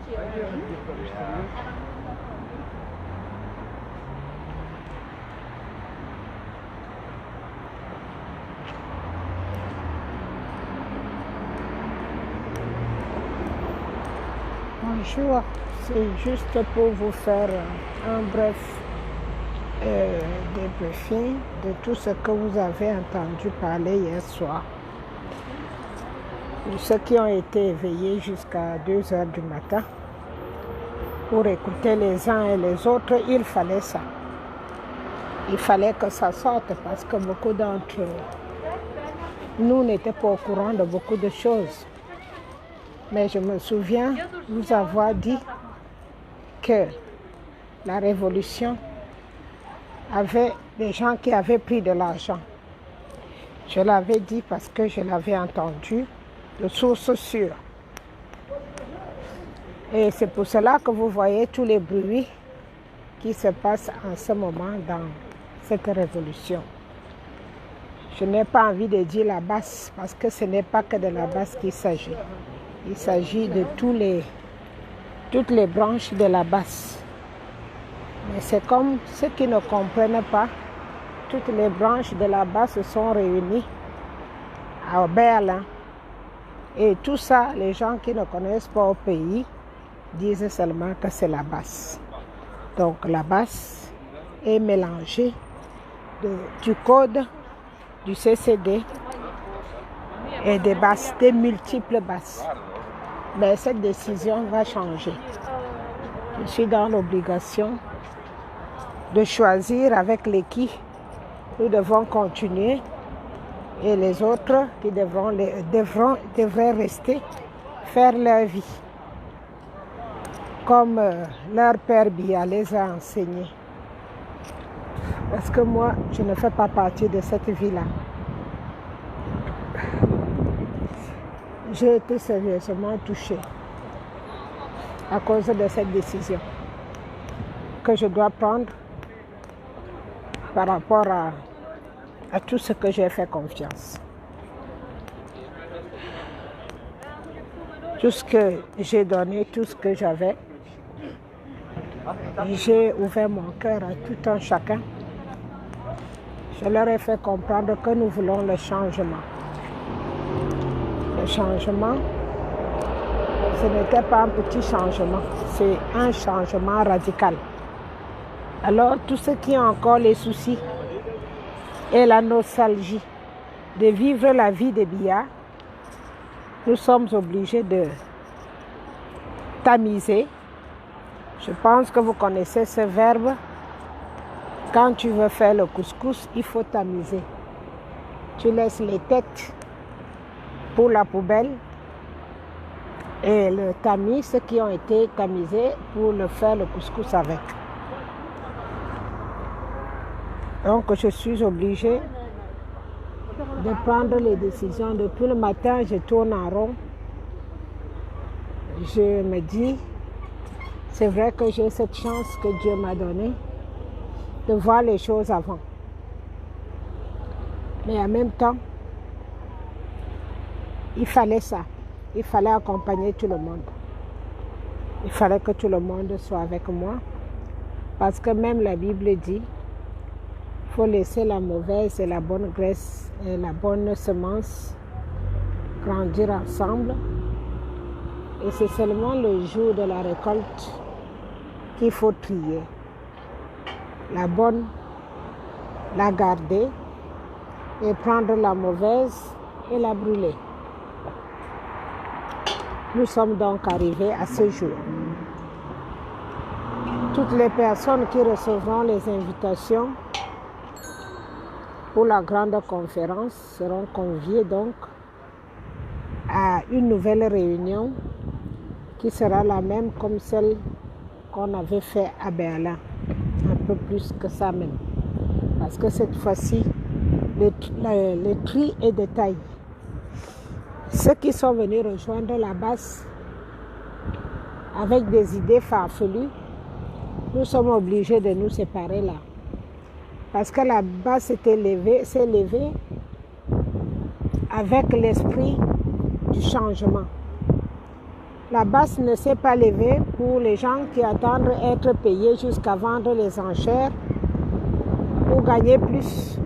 Bonjour, c'est juste pour vous faire un bref débriefing de tout ce que vous avez entendu parler hier soir. Ceux qui ont été éveillés jusqu'à 2 heures du matin pour écouter les uns et les autres, il fallait ça. Il fallait que ça sorte parce que beaucoup d'entre nous n'étaient pas au courant de beaucoup de choses. Mais je me souviens vous avoir dit que la révolution avait des gens qui avaient pris de l'argent. Je l'avais dit parce que je l'avais entendu de sources sûres. Et c'est pour cela que vous voyez tous les bruits qui se passent en ce moment dans cette révolution. Je n'ai pas envie de dire la basse parce que ce n'est pas que de la basse qu'il s'agit. Il s'agit de toutes les branches de la basse. Mais c'est comme ceux qui ne comprennent pas, toutes les branches de la basse se sont réunies à Berlin. Et tout ça, les gens qui ne connaissent pas au pays disent seulement que c'est la basse. Donc la basse est mélangée du code du CCD et des basses, des multiples basses. Mais cette décision va changer. Je suis dans l'obligation de choisir avec qui nous devons continuer et les autres qui devraient rester faire leur vie comme leur père Biya les a enseignés. Parce que moi, je ne fais pas partie de cette vie-là. J'ai été sérieusement touchée à cause de cette décision que je dois prendre par rapport à tout ce que j'ai fait confiance. Tout ce que j'ai donné, tout ce que j'avais, j'ai ouvert mon cœur à tout un chacun. Je leur ai fait comprendre que nous voulons le changement. Le changement, ce n'était pas un petit changement, c'est un changement radical. Alors, tous ceux qui ont encore les soucis et la nostalgie de vivre la vie de Biya, nous sommes obligés de tamiser. Je pense que vous connaissez ce verbe. Quand tu veux faire le couscous, il faut tamiser. Tu laisses les têtes pour la poubelle et le tamis, ceux qui ont été tamisés pour faire le couscous avec. Donc je suis obligée de prendre les décisions. Depuis le matin, je tourne en rond. Je me dis, c'est vrai que j'ai cette chance que Dieu m'a donnée de voir les choses avant. Mais en même temps, il fallait ça. Il fallait accompagner tout le monde. Il fallait que tout le monde soit avec moi. Parce que même la Bible dit, il faut laisser la mauvaise et la bonne graisse et la bonne semence grandir ensemble. Et c'est seulement le jour de la récolte qu'il faut trier. La bonne, la garder et prendre la mauvaise et la brûler. Nous sommes donc arrivés à ce jour. Toutes les personnes qui recevront les invitations pour la grande conférence seront conviées donc à une nouvelle réunion qui sera la même comme celle qu'on avait fait à Berlin, un peu plus que ça même. Parce que cette fois-ci, le tri est de taille. Ceux qui sont venus rejoindre la basse avec des idées farfelues, nous sommes obligés de nous séparer là. Parce que la basse s'est levée avec l'esprit du changement. La basse ne s'est pas levée pour les gens qui attendent être payés jusqu'à vendre les enchères pour gagner plus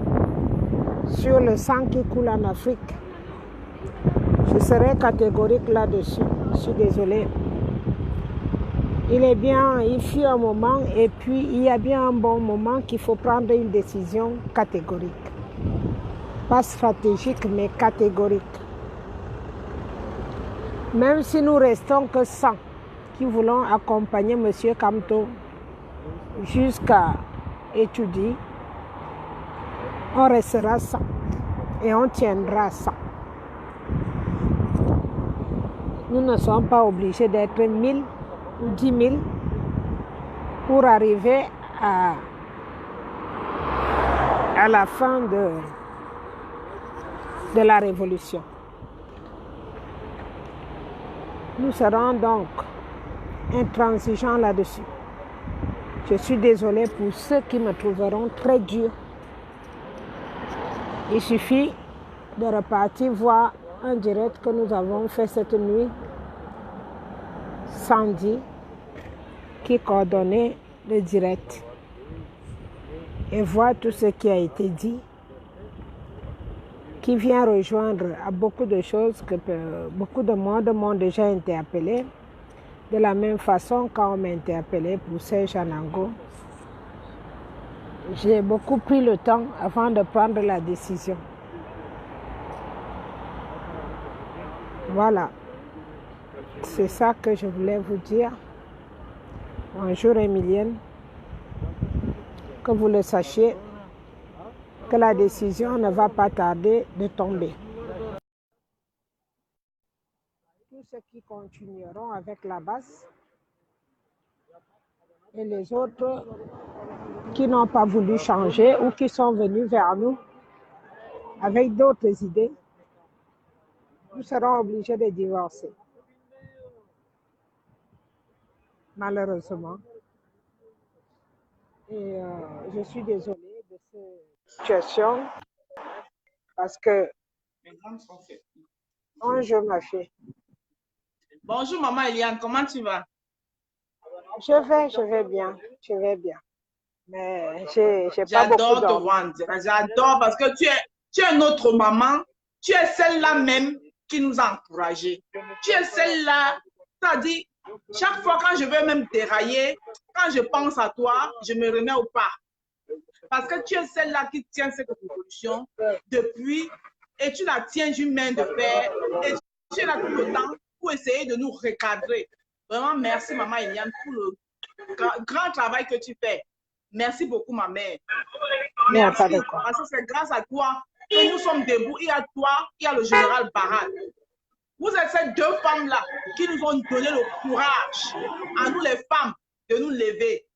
sur le sang qui coule en Afrique. Je serai catégorique là-dessus. Je suis désolée. Il fut un moment et puis il y a bien un bon moment qu'il faut prendre une décision catégorique. Pas stratégique, mais catégorique. Même si nous restons que 100 qui voulons accompagner M. Kamto jusqu'à étudier, on restera 100 et on tiendra 100. Nous ne sommes pas obligés d'être 1000 ou 10 000 pour arriver à la fin de la révolution. Nous serons donc intransigeants là-dessus. Je suis désolée pour ceux qui me trouveront très dur. Il suffit de repartir voir un direct que nous avons fait cette nuit, Sandy, qui coordonnait le direct, et voir tout ce qui a été dit, qui vient rejoindre à beaucoup de choses que beaucoup de monde m'ont déjà interpellé. De la même façon, quand on m'a interpellé pour Serge Anango, j'ai beaucoup pris le temps avant de prendre la décision. Voilà, c'est ça que je voulais vous dire. Bonjour Emilienne, que vous le sachiez, que la décision ne va pas tarder de tomber. Tous ceux qui continueront avec la base et les autres qui n'ont pas voulu changer ou qui sont venus vers nous avec d'autres idées, nous serons obligés de divorcer. Malheureusement. Et je suis désolée de cette situation parce que je m'a fait. Bonjour maman Eliane, comment tu vas? Je vais bien. Mais j'ai pas beaucoup J'adore te dormi. voir, j'adore parce que tu es notre maman, tu es celle-là même qui nous a encouragés. Tu es celle-là, c'est-à-dire, chaque fois quand je veux même dérailler, quand je pense à toi, je me remets au pas. Parce que tu es celle-là qui tient cette révolution depuis, et tu la tiens d'une main de fer, et tu es là tout le temps pour essayer de nous recadrer. Vraiment, merci maman Eliane pour le grand travail que tu fais. Merci beaucoup, ma mère. Merci, parce que c'est grâce à toi que nous sommes debout. Il y a toi, il y a le général Barat. Vous êtes ces deux femmes-là qui nous ont donné le courage, à nous les femmes, de nous lever.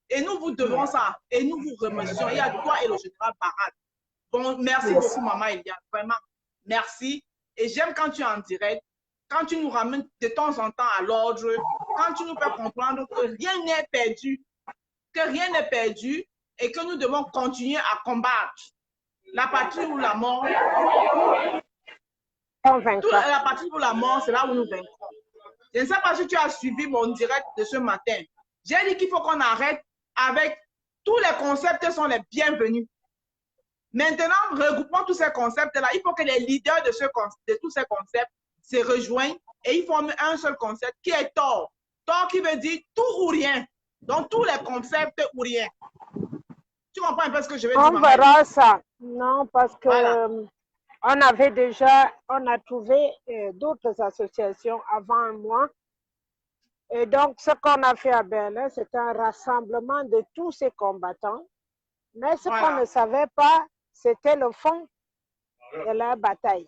Et nous vous devons ça. Et nous vous remercions. Il y a toi et le général Barat. Bon, merci beaucoup, maman Eliane. Vraiment, merci. Et j'aime quand tu es en direct, quand tu nous ramènes de temps en temps à l'ordre, quand tu nous fais comprendre que rien n'est perdu, et que nous devons continuer à combattre. La patrie ou la mort, la patrie ou la mort, c'est là où nous vaincrons. Je ne sais pas si tu as suivi mon direct de ce matin. J'ai dit qu'il faut qu'on arrête avec tous les concepts qui sont les bienvenus. Maintenant, regroupons tous ces concepts-là. Il faut que les leaders de tous ces concepts se rejoignent et ils forment un seul concept qui est tort. Tort qui veut dire tout ou rien. Donc, tous les concepts ou rien. Tu comprends un peu ce que je veux dire? On verra ça. Non, parce que voilà. On a trouvé d'autres associations avant moi. Et donc, ce qu'on a fait à Berlin, c'est un rassemblement de tous ces combattants. Mais ce qu'on ne savait pas, c'était le fond de la bataille.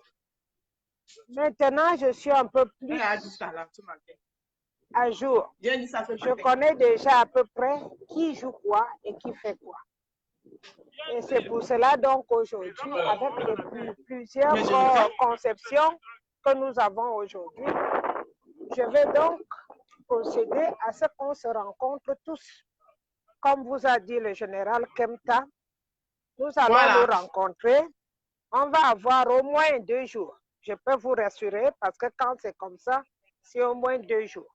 Maintenant, je suis un peu plus à jour. Je connais déjà à peu près qui joue quoi et qui fait quoi. Et c'est pour cela donc aujourd'hui, avec plusieurs conceptions que nous avons aujourd'hui, je vais donc procéder à ce qu'on se rencontre tous. Comme vous a dit le général Kemta, nous allons nous rencontrer. On va avoir au moins 2 jours. Je peux vous rassurer parce que quand c'est comme ça, c'est au moins 2 jours.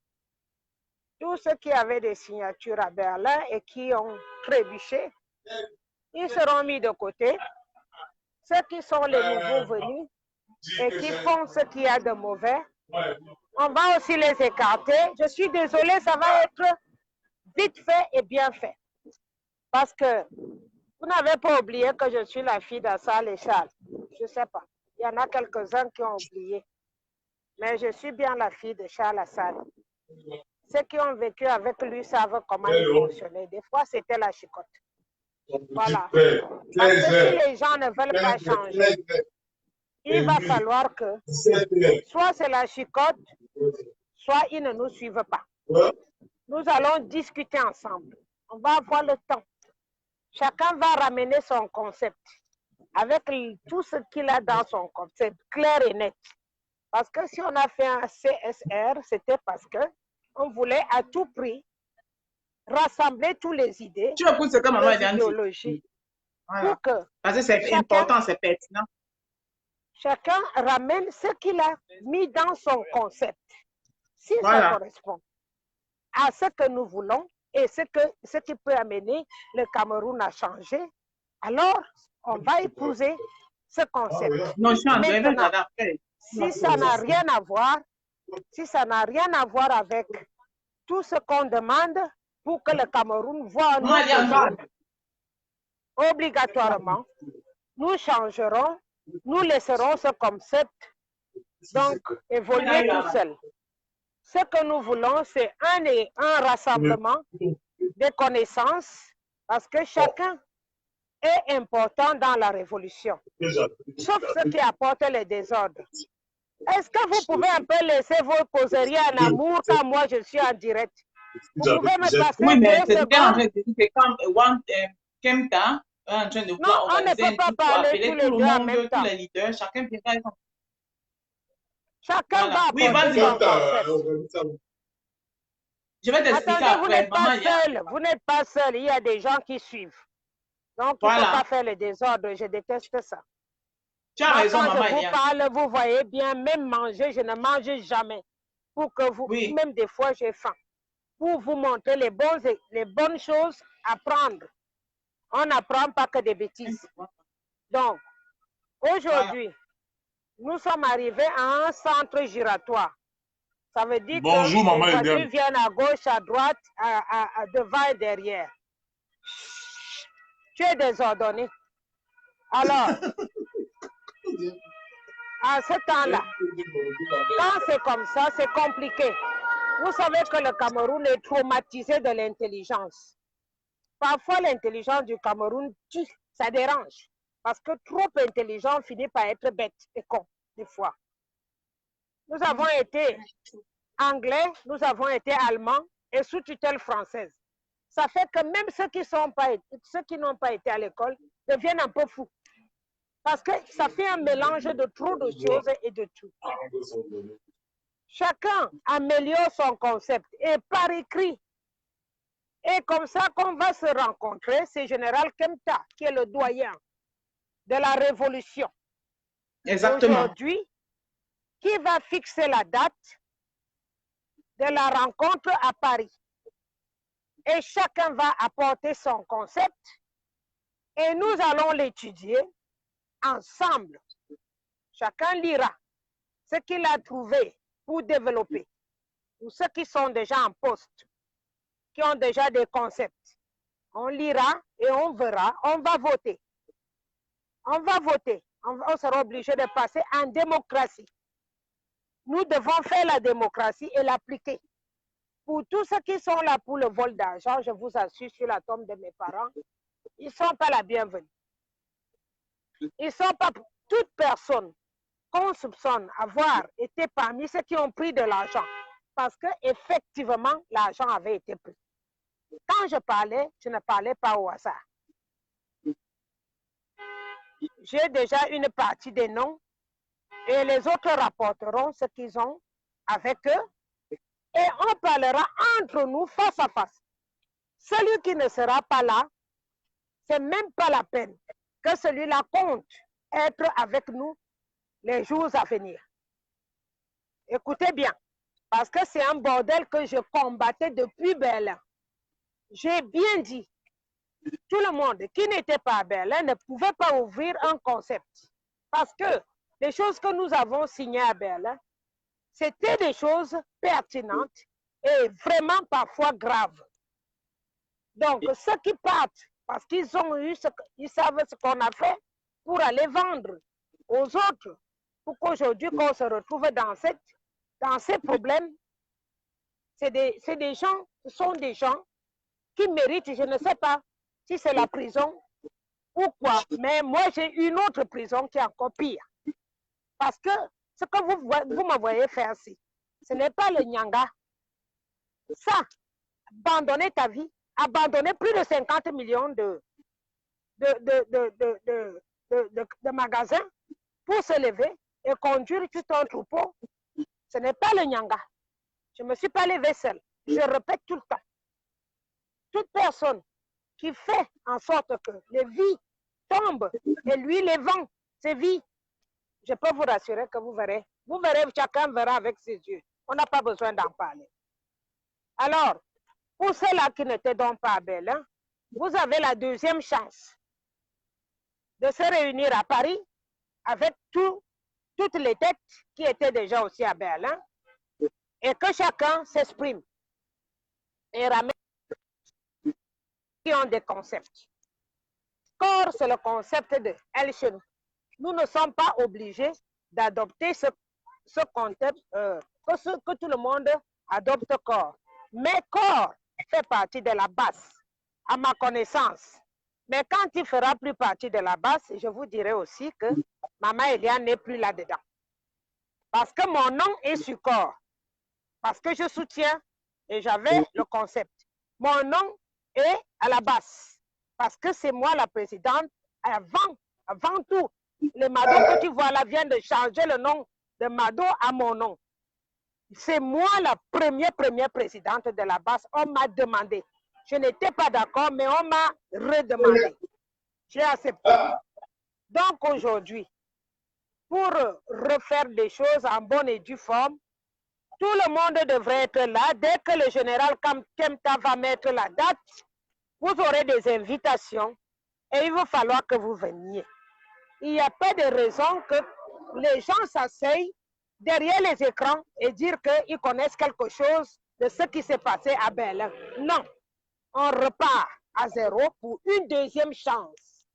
Tous ceux qui avaient des signatures à Berlin et qui ont trébuché, ils seront mis de côté. Ceux qui sont les nouveaux venus et qui font ce qu'il y a de mauvais, on va aussi les écarter. Je suis désolée, ça va être vite fait et bien fait. Parce que vous n'avez pas oublié que je suis la fille d'Assal et Charles. Je ne sais pas. Il y en a quelques-uns qui ont oublié. Mais je suis bien la fille de Charles Assal. Ceux qui ont vécu avec lui savent comment il fonctionnait. Des fois, c'était la chicotte. Voilà. Parce que si les gens ne veulent pas changer, il va falloir que soit c'est la chicotte, soit ils ne nous suivent pas. Nous allons discuter ensemble. On va avoir le temps. Chacun va ramener son concept avec tout ce qu'il a dans son concept, clair et net. Parce que si on a fait un CSR, c'était parce que on voulait à tout prix rassembler toutes les idées, Tu écoutes ce que maman les idéologies, voilà. pour que parce que c'est important, c'est pertinent. Chacun ramène ce qu'il a mis dans son concept. Si Voilà. ça correspond à ce que nous voulons et ce qui peut amener le Cameroun à changer, alors on va épouser ce concept. Non, je suis en train Maintenant, d'adapter. si ça n'a rien à voir, avec tout ce qu'on demande pour que le Cameroun voit un autre jour, obligatoirement, nous changerons, nous laisserons ce concept donc évoluer tout seul. Ce que nous voulons, c'est un rassemblement des connaissances, parce que chacun est important dans la révolution, sauf ceux qui apportent les désordres. Est-ce que vous pouvez un peu laisser vos causeries en amour quand moi je suis en direct? Vous pouvez me passer oui, mais 2 c'est bien en secondes? fait de dire que quand Kemta est en train de vouloir on ne organiser peut pas parler tous les deux en même temps. tous les leaders, chacun viendra. Chacun Voilà. va Oui, apporter son concept. Je vais t'expliquer Attendez, vous après. n'êtes pas seul. Vous n'êtes pas seul. Il y a des gens qui suivent. Donc, il ne faut pas faire le désordre. Je déteste ça. Tu as raison, quand maman. je vous parle, vous voyez bien, même manger, je ne mange jamais. Pour que vous, même des fois, j'ai faim. Pour vous montrer les bonnes choses à prendre. On n'apprend pas que des bêtises. Donc, aujourd'hui, nous sommes arrivés à un centre giratoire. Ça veut dire que les voitures viennent à gauche, à droite, à devant et derrière. Tu es désordonné. Alors, à ce temps-là, quand c'est comme ça, c'est compliqué. Vous savez que le Cameroun est traumatisé de l'intelligence. Parfois, l'intelligence du Cameroun, ça dérange. Parce que trop intelligent finit par être bête et con, des fois. Nous avons été anglais, nous avons été allemands et sous tutelle française. Ça fait que même ceux qui n'ont pas été à l'école deviennent un peu fous. Parce que ça fait un mélange de trop de choses et de tout. Chacun améliore son concept et par écrit. Et comme ça qu'on va se rencontrer, c'est Général Kemta qui est le doyen de la révolution. Exactement. Aujourd'hui, qui va fixer la date de la rencontre à Paris. Et chacun va apporter son concept et nous allons l'étudier ensemble. Chacun lira ce qu'il a trouvé pour développer. Ou ceux qui sont déjà en poste, qui ont déjà des concepts. On lira et on verra, on va voter. On va voter. On sera obligé de passer en démocratie. Nous devons faire la démocratie et l'appliquer. Pour tous ceux qui sont là pour le vol d'argent, je vous assure sur la tombe de mes parents, ils ne sont pas la bienvenue. Ils ne sont pas toute personne qu'on soupçonne avoir été parmi ceux qui ont pris de l'argent. Parce qu'effectivement, l'argent avait été pris. Quand je parlais, je ne parlais pas au hasard. J'ai déjà une partie des noms et les autres rapporteront ce qu'ils ont avec eux et on parlera entre nous face à face. Celui qui ne sera pas là, c'est même pas la peine que celui-là compte être avec nous les jours à venir. Écoutez bien, Parce que c'est un bordel que je combattais depuis Berlin. J'ai bien dit, tout le monde qui n'était pas à Berlin ne pouvait pas ouvrir un concept. Parce que les choses que nous avons signées à Berlin, c'était des choses pertinentes et vraiment parfois graves. Donc, ceux qui partent, parce qu'ils ont eu ils savent ce qu'on a fait pour aller vendre aux autres, pour qu'aujourd'hui, qu'on se retrouve dans ces problèmes, c'est des gens, ce sont des gens qui méritent, je ne sais pas si c'est la prison ou quoi, mais moi j'ai une autre prison qui est encore pire. Parce que ce que vous me voyez faire ici, ce n'est pas le Nyanga. Ça, abandonner ta vie, abandonner plus de 50 millions de magasins pour se lever et conduire tout un troupeau, ce n'est pas le Nyanga. Je ne me suis pas levée seule. Je répète tout le temps. Toute personne qui fait en sorte que les vies tombent et lui les vend, ses vies, je peux vous rassurer que vous verrez. Vous verrez, chacun verra avec ses yeux. On n'a pas besoin d'en parler. Alors, pour ceux-là qui n'étaient donc pas à Berlin, vous avez la deuxième chance de se réunir à Paris avec toutes les têtes qui étaient déjà aussi à Berlin et que chacun s'exprime et ramène qui ont des concepts. Or, c'est le concept de El Chenou. Nous ne sommes pas obligés d'adopter ce concept que tout le monde adopte corps. Mais corps fait partie de la base, à ma connaissance. Mais quand il fera plus partie de la base, je vous dirai aussi que Maman Eliane n'est plus là-dedans. Parce que mon nom est sur corps. Parce que je soutiens et j'avais le concept. Mon nom est à la base. Parce que c'est moi la présidente avant tout. Les Mado que tu vois là viennent de changer le nom de Mado à mon nom. C'est moi la première présidente de la base. On m'a demandé. Je n'étais pas d'accord, mais on m'a redemandé. J'ai accepté. Donc aujourd'hui, pour refaire des choses en bonne et due forme, tout le monde devrait être là. Dès que le général Kemta va mettre la date, vous aurez des invitations et il va falloir que vous veniez. Il n'y a pas de raison que les gens s'asseyent derrière les écrans et dire qu'ils connaissent quelque chose de ce qui s'est passé à Berlin. Non, on repart à zéro pour une deuxième chance.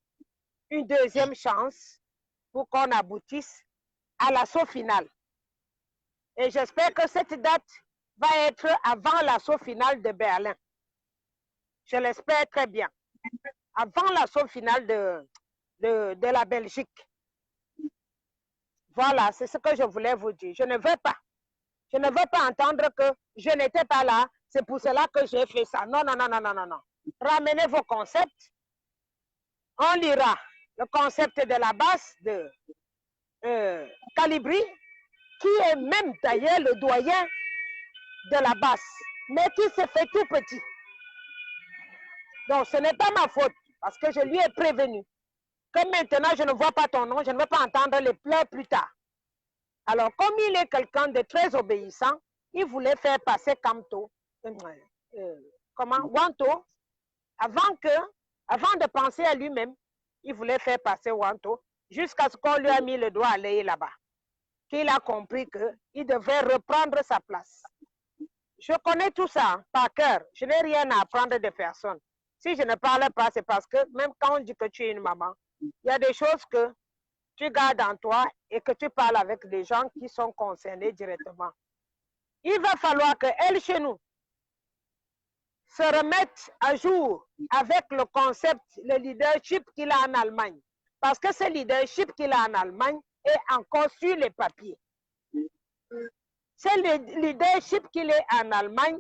Une deuxième chance pour qu'on aboutisse à l'assaut final. Et j'espère que cette date va être avant l'assaut final de Berlin. Je l'espère très bien. Avant l'assaut final de la Belgique. Voilà, c'est ce que je voulais vous dire. Je ne veux pas. Je ne veux pas entendre que je n'étais pas là. C'est pour cela que j'ai fait ça. Non, non, non, non, non, non, non. Ramenez vos concepts. On lira le concept de la base de Calibri, qui est même d'ailleurs le doyen de la base, mais qui se fait tout petit. Donc ce n'est pas ma faute, parce que je lui ai prévenu que maintenant je ne vois pas ton nom, je ne veux pas entendre les pleurs plus tard. Alors comme il est quelqu'un de très obéissant, il voulait faire passer Kamto, Wanto, avant de penser à lui-même, il voulait faire passer Wanto, jusqu'à ce qu'on lui a mis le doigt à l'œil là-bas. Qu'il a compris qu'il devait reprendre sa place. Je connais tout ça par cœur. Je n'ai rien à apprendre de personne. Si je ne parle pas, c'est parce que même quand on dit que tu es une maman, il y a des choses que tu gardes en toi et que tu parles avec des gens qui sont concernés directement. Il va falloir que elle, chez nous, se remette à jour avec le concept, le leadership qu'il a en Allemagne. Parce que ce leadership qu'il a en Allemagne est encore sur les papiers. C'est le leadership qu'il est en Allemagne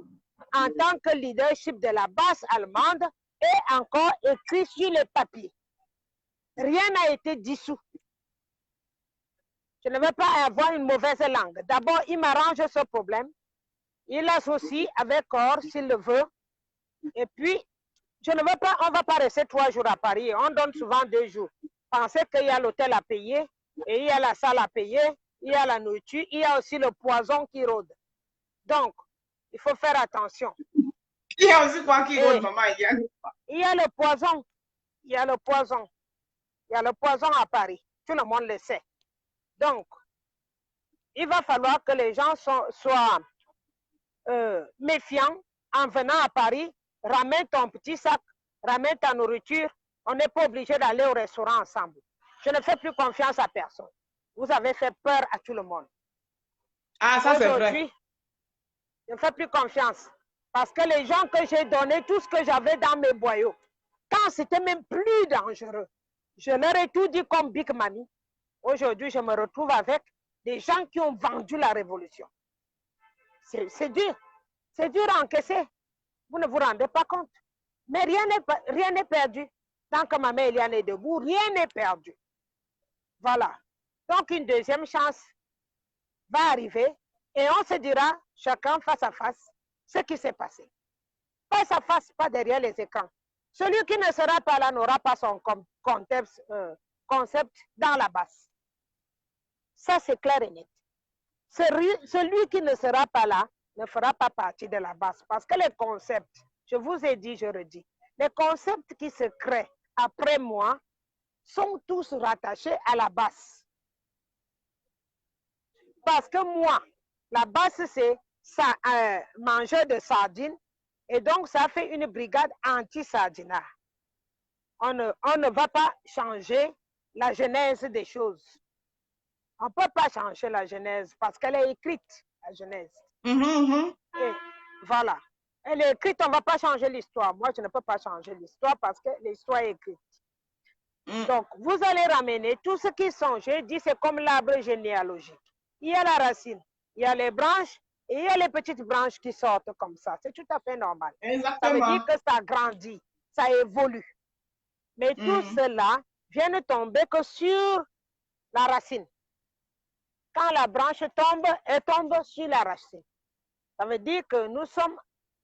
en tant que leadership de la base allemande est encore écrit sur les papiers. Rien n'a été dissous. Je ne veux pas avoir une mauvaise langue. D'abord, il m'arrange ce problème. Il l'associe avec Or s'il le veut. Et puis, je ne veux pas, on ne va pas rester 3 jours à Paris. On donne souvent 2 jours. Pensez qu'il y a l'hôtel à payer, et il y a la salle à payer, il y a la nourriture, il y a aussi le poison qui rôde. Donc, il faut faire attention. Il y a aussi quoi qui Et maman, il y a le poison. Il y a le poison. Il y a le poison à Paris. Tout le monde le sait. Donc, il va falloir que les gens soient méfiants en venant à Paris. Ramène ton petit sac, ramène ta nourriture. On n'est pas obligé d'aller au restaurant ensemble. Je ne fais plus confiance à personne. Vous avez fait peur à tout le monde. Ah, ça c'est vrai. Aujourd'hui, je ne fais plus confiance. Parce que les gens que j'ai donné, tout ce que j'avais dans mes boyaux, quand c'était même plus dangereux, je leur ai tout dit comme Big Mami. Aujourd'hui, je me retrouve avec des gens qui ont vendu la révolution. C'est dur. C'est dur à encaisser. Vous ne vous rendez pas compte. Mais rien n'est perdu. Tant que Maman Eliane est debout, rien n'est perdu. Voilà. Donc, une deuxième chance va arriver et on se dira, chacun face à face, ce qui s'est passé. Face à face, pas derrière les écrans. Celui qui ne sera pas là n'aura pas son concept dans la base. Ça, c'est clair et net. Celui qui ne sera pas là ne fera pas partie de la base. Parce que les concepts, je vous ai dit, je redis, les concepts qui se créent après moi sont tous rattachés à la base. Parce que moi, la base, c'est manger de sardines. Et donc, ça fait une brigade anti-sardinat. On ne va pas changer la genèse des choses. On ne peut pas changer la genèse parce qu'elle est écrite, la genèse. Et voilà. Elle est écrite, on ne va pas changer l'histoire. Moi, je ne peux pas changer l'histoire parce que l'histoire est écrite. Donc, vous allez ramener tout ce qui sont, j'ai dit, c'est comme l'arbre généalogique. Il y a la racine, il y a les branches et il y a les petites branches qui sortent comme ça. C'est tout à fait normal. Exactement. Ça veut dire que ça grandit, ça évolue. Mais tout cela vient de tomber que sur la racine. Quand la branche tombe, elle tombe sur la racine. Ça veut dire que nous sommes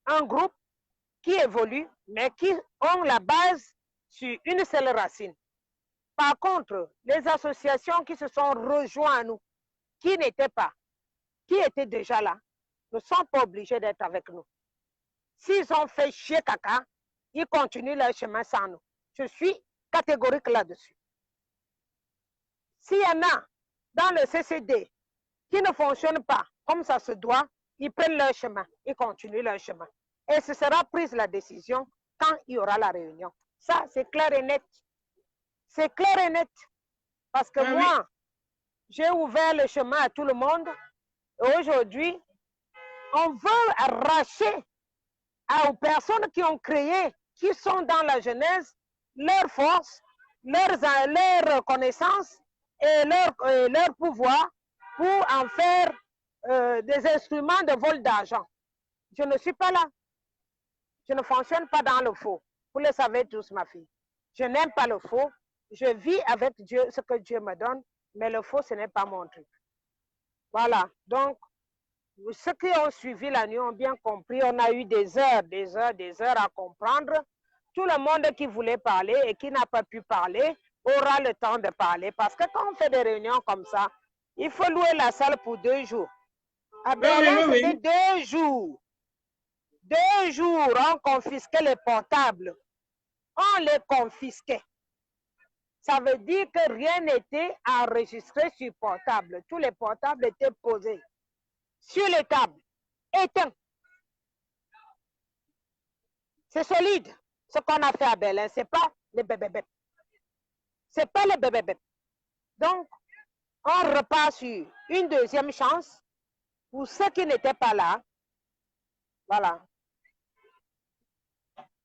un groupe qui évolue, mais qui ont la base sur une seule racine. Par contre, les associations qui se sont rejointes à nous, qui n'étaient pas, qui étaient déjà là, ne sont pas obligés d'être avec nous. S'ils ont fait chier caca, ils continuent leur chemin sans nous. Je suis catégorique là-dessus. S'il y en a dans le CCD qui ne fonctionnent pas comme ça se doit, ils prennent leur chemin, ils continuent leur chemin. Et ce sera prise la décision quand il y aura la réunion. Ça, c'est clair et net. C'est clair et net. Parce que moi, j'ai ouvert le chemin à tout le monde. Et aujourd'hui, on veut arracher aux personnes qui ont créé, qui sont dans la genèse, leur force, leur connaissance et leur pouvoir pour en faire des instruments de vol d'argent. Je ne suis pas là. Je ne fonctionne pas dans le faux. Vous le savez tous, ma fille. Je n'aime pas le faux. Je vis avec Dieu, ce que Dieu me donne, mais le faux, ce n'est pas mon truc. Voilà. Donc, ceux qui ont suivi la nuit ont bien compris. On a eu des heures à comprendre. Tout le monde qui voulait parler et qui n'a pas pu parler aura le temps de parler. Parce que quand on fait des réunions comme ça, il faut louer la salle pour 2 jours. À Berlin, c'était 2 jours. 2 jours, on confisquait les portables. On les confisquait. Ça veut dire que rien n'était enregistré sur portable. Tous les portables étaient posés sur les tables, éteints. C'est solide, ce qu'on a fait à Berlin. Ce n'est pas les bébés. Ce n'est pas les bébés. Donc, on repart sur une deuxième chance pour ceux qui n'étaient pas là. Voilà.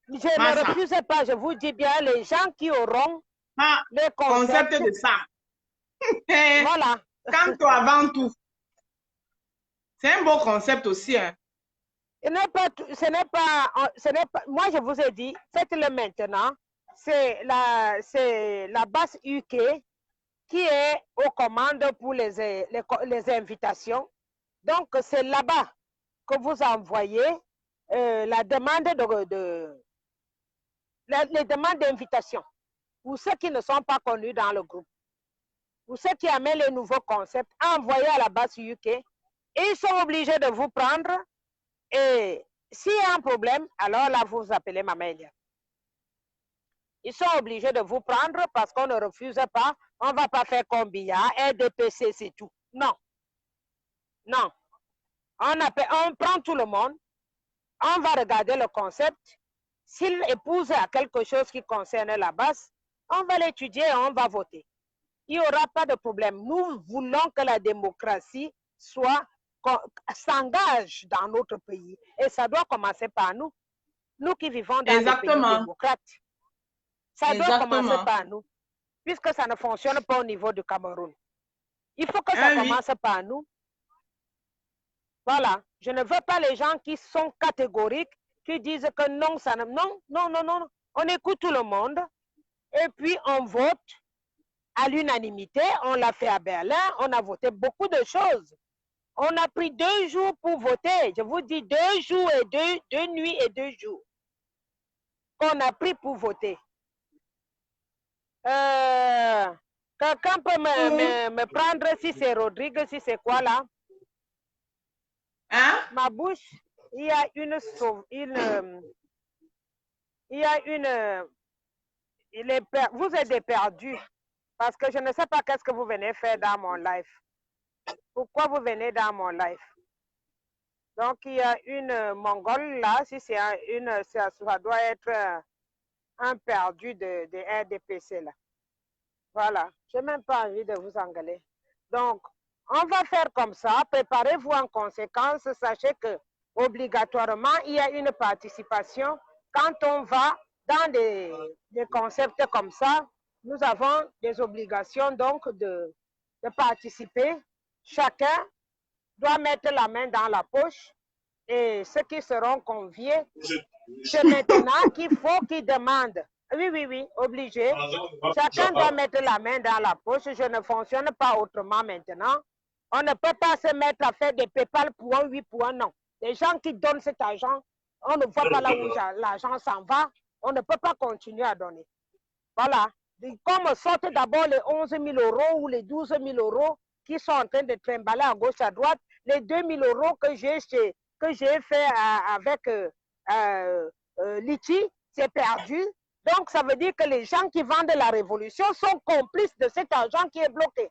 Je ne refuse pas, je vous dis bien, les gens qui auront les concepts de ça. Voilà. Quand toi avant tout. C'est un beau concept aussi. Hein. Ce n'est pas, moi je vous ai dit, faites-le maintenant. C'est la base UK qui est aux commandes pour les invitations. Donc c'est là-bas que vous envoyez la demande les demandes d'invitation pour ceux qui ne sont pas connus dans le groupe. Pour ceux qui amènent les nouveaux concepts, envoyez à la base UK Ils sont obligés de vous prendre et s'il y a un problème, alors là, vous appelez Maman Eliane. Ils sont obligés de vous prendre parce qu'on ne refuse pas. On ne va pas faire combien, RDPC, c'est tout. Non. Non. On prend tout le monde. On va regarder le concept. S'il épouse à quelque chose qui concerne la base, on va l'étudier et on va voter. Il n'y aura pas de problème. Nous voulons que la démocratie s'engage dans notre pays. Et ça doit commencer par nous. Nous qui vivons dans des pays démocrates. Ça doit commencer par nous. Puisque ça ne fonctionne pas au niveau du Cameroun. Il faut que ça commence par nous. Voilà. Je ne veux pas les gens qui sont catégoriques, qui disent que non, ça ne... Non, non, non, non. On écoute tout le monde et puis on vote à l'unanimité. On l'a fait à Berlin. On a voté beaucoup de choses. On a pris 2 jours pour voter. Je vous dis 2 jours et 2 nuits et 2 jours qu'on a pris pour voter. Quelqu'un peut me prendre si c'est Rodrigue, si c'est quoi là? Hein? Ma bouche, il y a vous êtes perdus parce que je ne sais pas qu'est-ce que vous venez faire dans mon live. Pourquoi vous venez dans mon live? Donc, il y a une Mongole là, si c'est ça doit être un perdu de RDPC là. Voilà, je n'ai même pas envie de vous engueuler. Donc, on va faire comme ça, préparez-vous en conséquence, sachez que obligatoirement, il y a une participation. Quand on va dans des concepts comme ça, nous avons des obligations donc de participer. Chacun doit mettre la main dans la poche et ceux qui seront conviés, c'est maintenant qu'il faut qu'ils demandent. Oui, oui, oui, obligé. Chacun doit mettre la main dans la poche. Je ne fonctionne pas autrement maintenant. On ne peut pas se mettre à faire des PayPal pour un oui, pour un non. Les gens qui donnent cet argent, on ne voit pas là où l'argent s'en va. On ne peut pas continuer à donner. Voilà. Comme sortent d'abord les 11 000 € ou les 12 000 € qui sont en train de trimballer à gauche, à droite, les 2 000 € que j'ai fait avec Litchi, c'est perdu. Donc, ça veut dire que les gens qui vendent la révolution sont complices de cet argent qui est bloqué.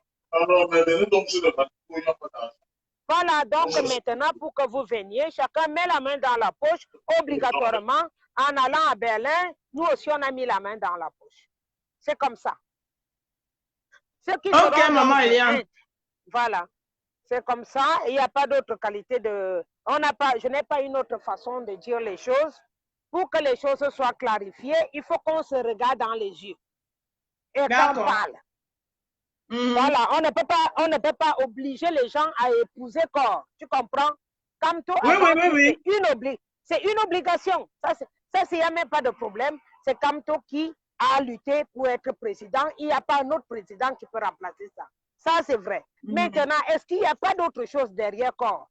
Voilà, donc maintenant, pour que vous veniez, chacun met la main dans la poche, obligatoirement. En allant à Berlin, nous aussi, on a mis la main dans la poche. C'est comme ça. Ceux qui ok, maman Eliane. Voilà. C'est comme ça. Il n'y a pas d'autre qualité de... Je n'ai pas une autre façon de dire les choses. Pour que les choses soient clarifiées, il faut qu'on se regarde dans les yeux et qu'on parle. Voilà, on ne peut pas obliger les gens à épouser corps. Tu comprends? Oui. C'est une obligation. Ça, il n'y a même pas de problème. C'est Kamto qui a lutté pour être président. Il n'y a pas un autre président qui peut remplacer ça. Ça, c'est vrai. Maintenant, est-ce qu'il n'y a pas d'autre chose derrière corps?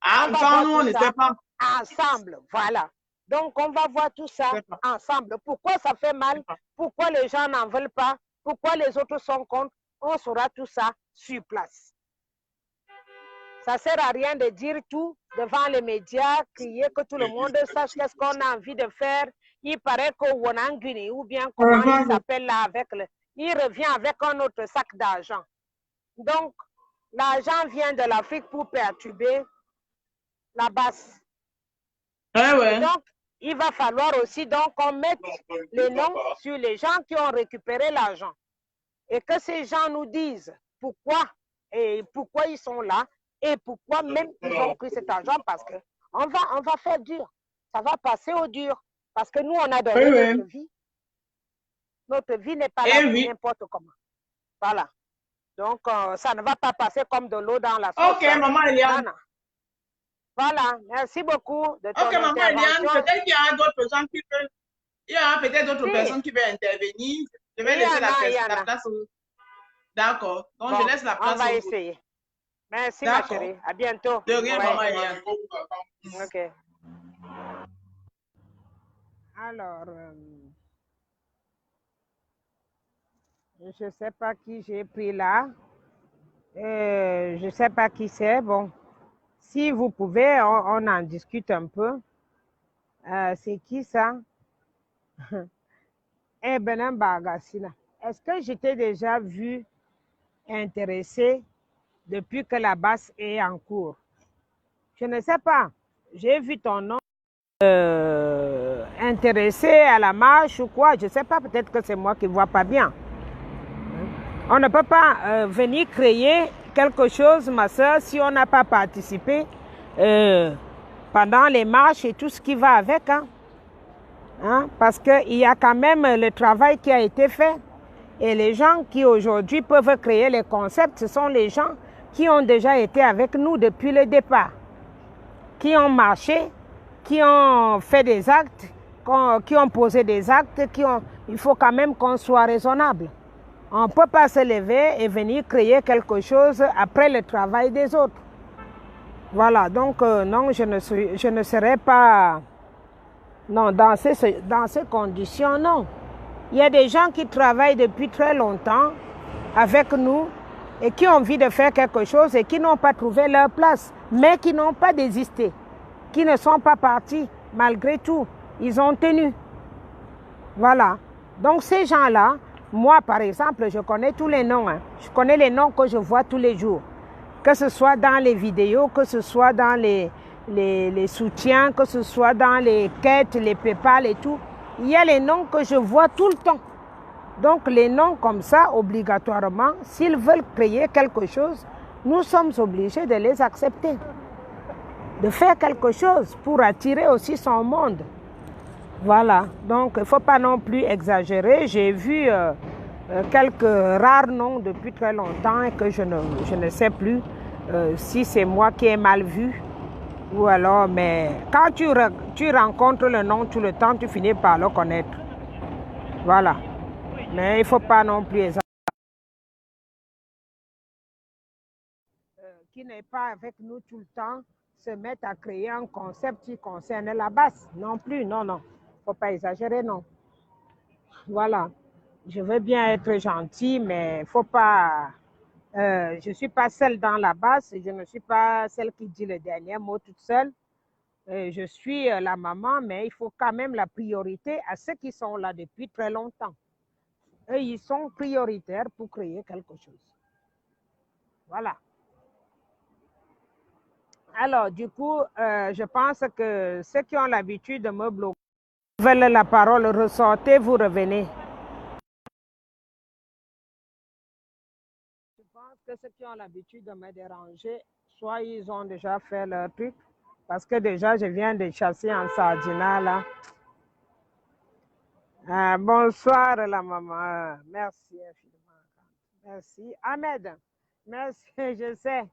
Enfin, nous, on ne sait pas. Ensemble, voilà. Donc, on va voir tout ça ensemble. Pourquoi ça fait mal? Pourquoi les gens n'en veulent pas? Pourquoi les autres sont contre? On saura tout ça sur place. Ça ne sert à rien de dire tout devant les médias, crier que tout le monde sache qu'est-ce qu'on a envie de faire. Il paraît qu'au Wananguni, ou bien comment il s'appelle là, il revient avec un autre sac d'argent. Donc, l'argent vient de l'Afrique pour perturber la base. Donc, il va falloir aussi qu'on mette les noms sur les gens qui ont récupéré l'argent. Et que ces gens nous disent pourquoi ils sont là et pourquoi même ils ont pris cet argent, parce qu'on va faire dur. Ça va passer au dur. Parce que nous, on a donné notre vie. Notre vie n'est pas là pour n'importe comment. Voilà. Donc, ça ne va pas passer comme de l'eau dans la sauce. Ok, maman Eliane. Voilà, merci beaucoup de ton intervention. Maman Eliane, peut-être qu'il y a d'autres gens qui peuvent... Il y a peut-être d'autres personnes qui veulent intervenir. Je vais laisser la place. D'accord. Donc, je laisse la place. On va essayer. Merci, ma chérie. À bientôt. De rien, maman Eliane. Ok. Alors, je ne sais pas qui j'ai pris là. Je ne sais pas qui c'est. Bon, si vous pouvez, on en discute un peu. C'est qui ça? Eh, Benin Bagassina. Est-ce que je t'ai déjà vu intéressé depuis que la basse est en cours? Je ne sais pas. J'ai vu ton nom intéressé à la marche ou quoi. Je ne sais pas, peut-être que c'est moi qui ne vois pas bien. On ne peut pas venir créer quelque chose, ma soeur, si on n'a pas participé pendant les marches et tout ce qui va avec. Parce qu'il y a quand même le travail qui a été fait. Et les gens qui aujourd'hui peuvent créer les concepts, ce sont les gens qui ont déjà été avec nous depuis le départ, qui ont marché, qui ont fait des actes, qui ont posé des actes, il faut quand même qu'on soit raisonnable. On ne peut pas se lever et venir créer quelque chose après le travail des autres. Voilà, donc non, je ne serai pas... Non, dans ces conditions, non. Il y a des gens qui travaillent depuis très longtemps avec nous et qui ont envie de faire quelque chose et qui n'ont pas trouvé leur place, mais qui n'ont pas désisté, qui ne sont pas partis malgré tout. Ils ont tenu. Voilà. Donc ces gens-là, moi par exemple, je connais tous les noms. Je connais les noms que je vois tous les jours. Que ce soit dans les vidéos, que ce soit dans les soutiens, que ce soit dans les quêtes, les PayPal et tout. Il y a les noms que je vois tout le temps. Donc les noms comme ça, obligatoirement, s'ils veulent créer quelque chose, nous sommes obligés de les accepter. De faire quelque chose pour attirer aussi son monde. Voilà, donc il ne faut pas non plus exagérer. J'ai vu quelques rares noms depuis très longtemps et que je ne sais plus si c'est moi qui ai mal vu ou alors, mais quand tu rencontres le nom tout le temps, tu finis par le connaître. Voilà, mais il ne faut pas non plus exagérer. Qui n'est pas avec nous tout le temps se mettre à créer un concept qui concerne la basse. Non plus, non, non. Il ne faut pas exagérer, non. Voilà. Je veux bien être gentil, mais il ne faut pas... je ne suis pas seule dans la basse, je ne suis pas celle qui dit le dernier mot toute seule. Je suis la maman, mais il faut quand même la priorité à ceux qui sont là depuis très longtemps. Eux, ils sont prioritaires pour créer quelque chose. Voilà. Alors, du coup, je pense que ceux qui ont l'habitude de me bloquer veulent la parole, ressortez, vous revenez. Je pense que ceux qui ont l'habitude de me déranger, soit ils ont déjà fait leur truc, parce que déjà, je viens de chasser en sardinat, là. Bonsoir, la maman. Merci infiniment. Merci. Ahmed, merci, je sais.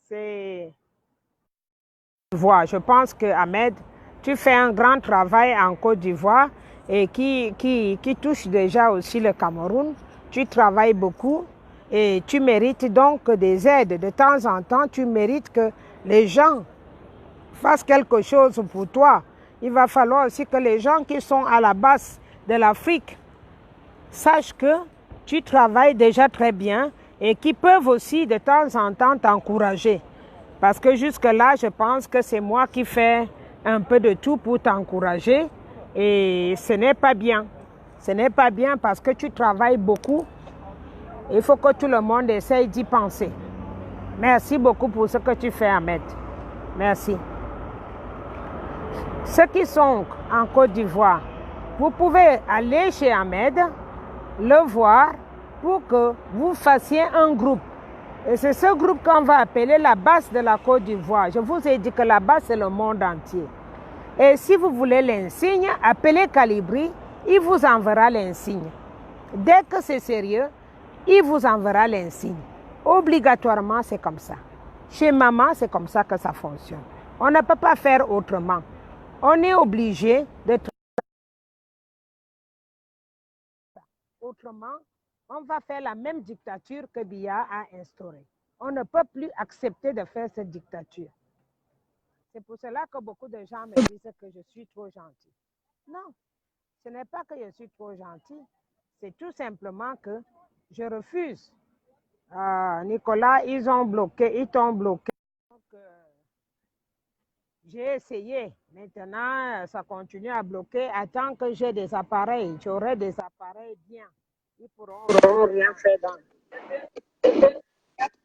C'est... Je pense que Ahmed, tu fais un grand travail en Côte d'Ivoire et qui touche déjà aussi le Cameroun. Tu travailles beaucoup et tu mérites donc des aides. De temps en temps, tu mérites que les gens fassent quelque chose pour toi. Il va falloir aussi que les gens qui sont à la base de l'Afrique sachent que tu travailles déjà très bien et qui peuvent aussi de temps en temps t'encourager. Parce que jusque-là, je pense que c'est moi qui fais un peu de tout pour t'encourager et ce n'est pas bien. Ce n'est pas bien parce que tu travailles beaucoup. Il faut que tout le monde essaye d'y penser. Merci beaucoup pour ce que tu fais, Ahmed. Merci. Ceux qui sont en Côte d'Ivoire, vous pouvez aller chez Ahmed, le voir pour que vous fassiez un groupe. Et c'est ce groupe qu'on va appeler la base de la Côte d'Ivoire. Je vous ai dit que la base, c'est le monde entier. Et si vous voulez l'insigne, appelez Calibri, il vous enverra l'insigne. Dès que c'est sérieux, il vous enverra l'insigne. Obligatoirement, c'est comme ça. Chez maman, c'est comme ça que ça fonctionne. On ne peut pas faire autrement. On est obligé de... Autrement, on va faire la même dictature que Biya a instaurée. On ne peut plus accepter de faire cette dictature. C'est pour cela que beaucoup de gens me disent que je suis trop gentil. Non, ce n'est pas que je suis trop gentil. C'est tout simplement que je refuse Nicolas, ils ont bloqué, ils t'ont bloqué. Donc, j'ai essayé. Maintenant, ça continue à bloquer. Attends que j'ai des appareils. J'aurai des appareils bien. Ils pourront rien faire dans.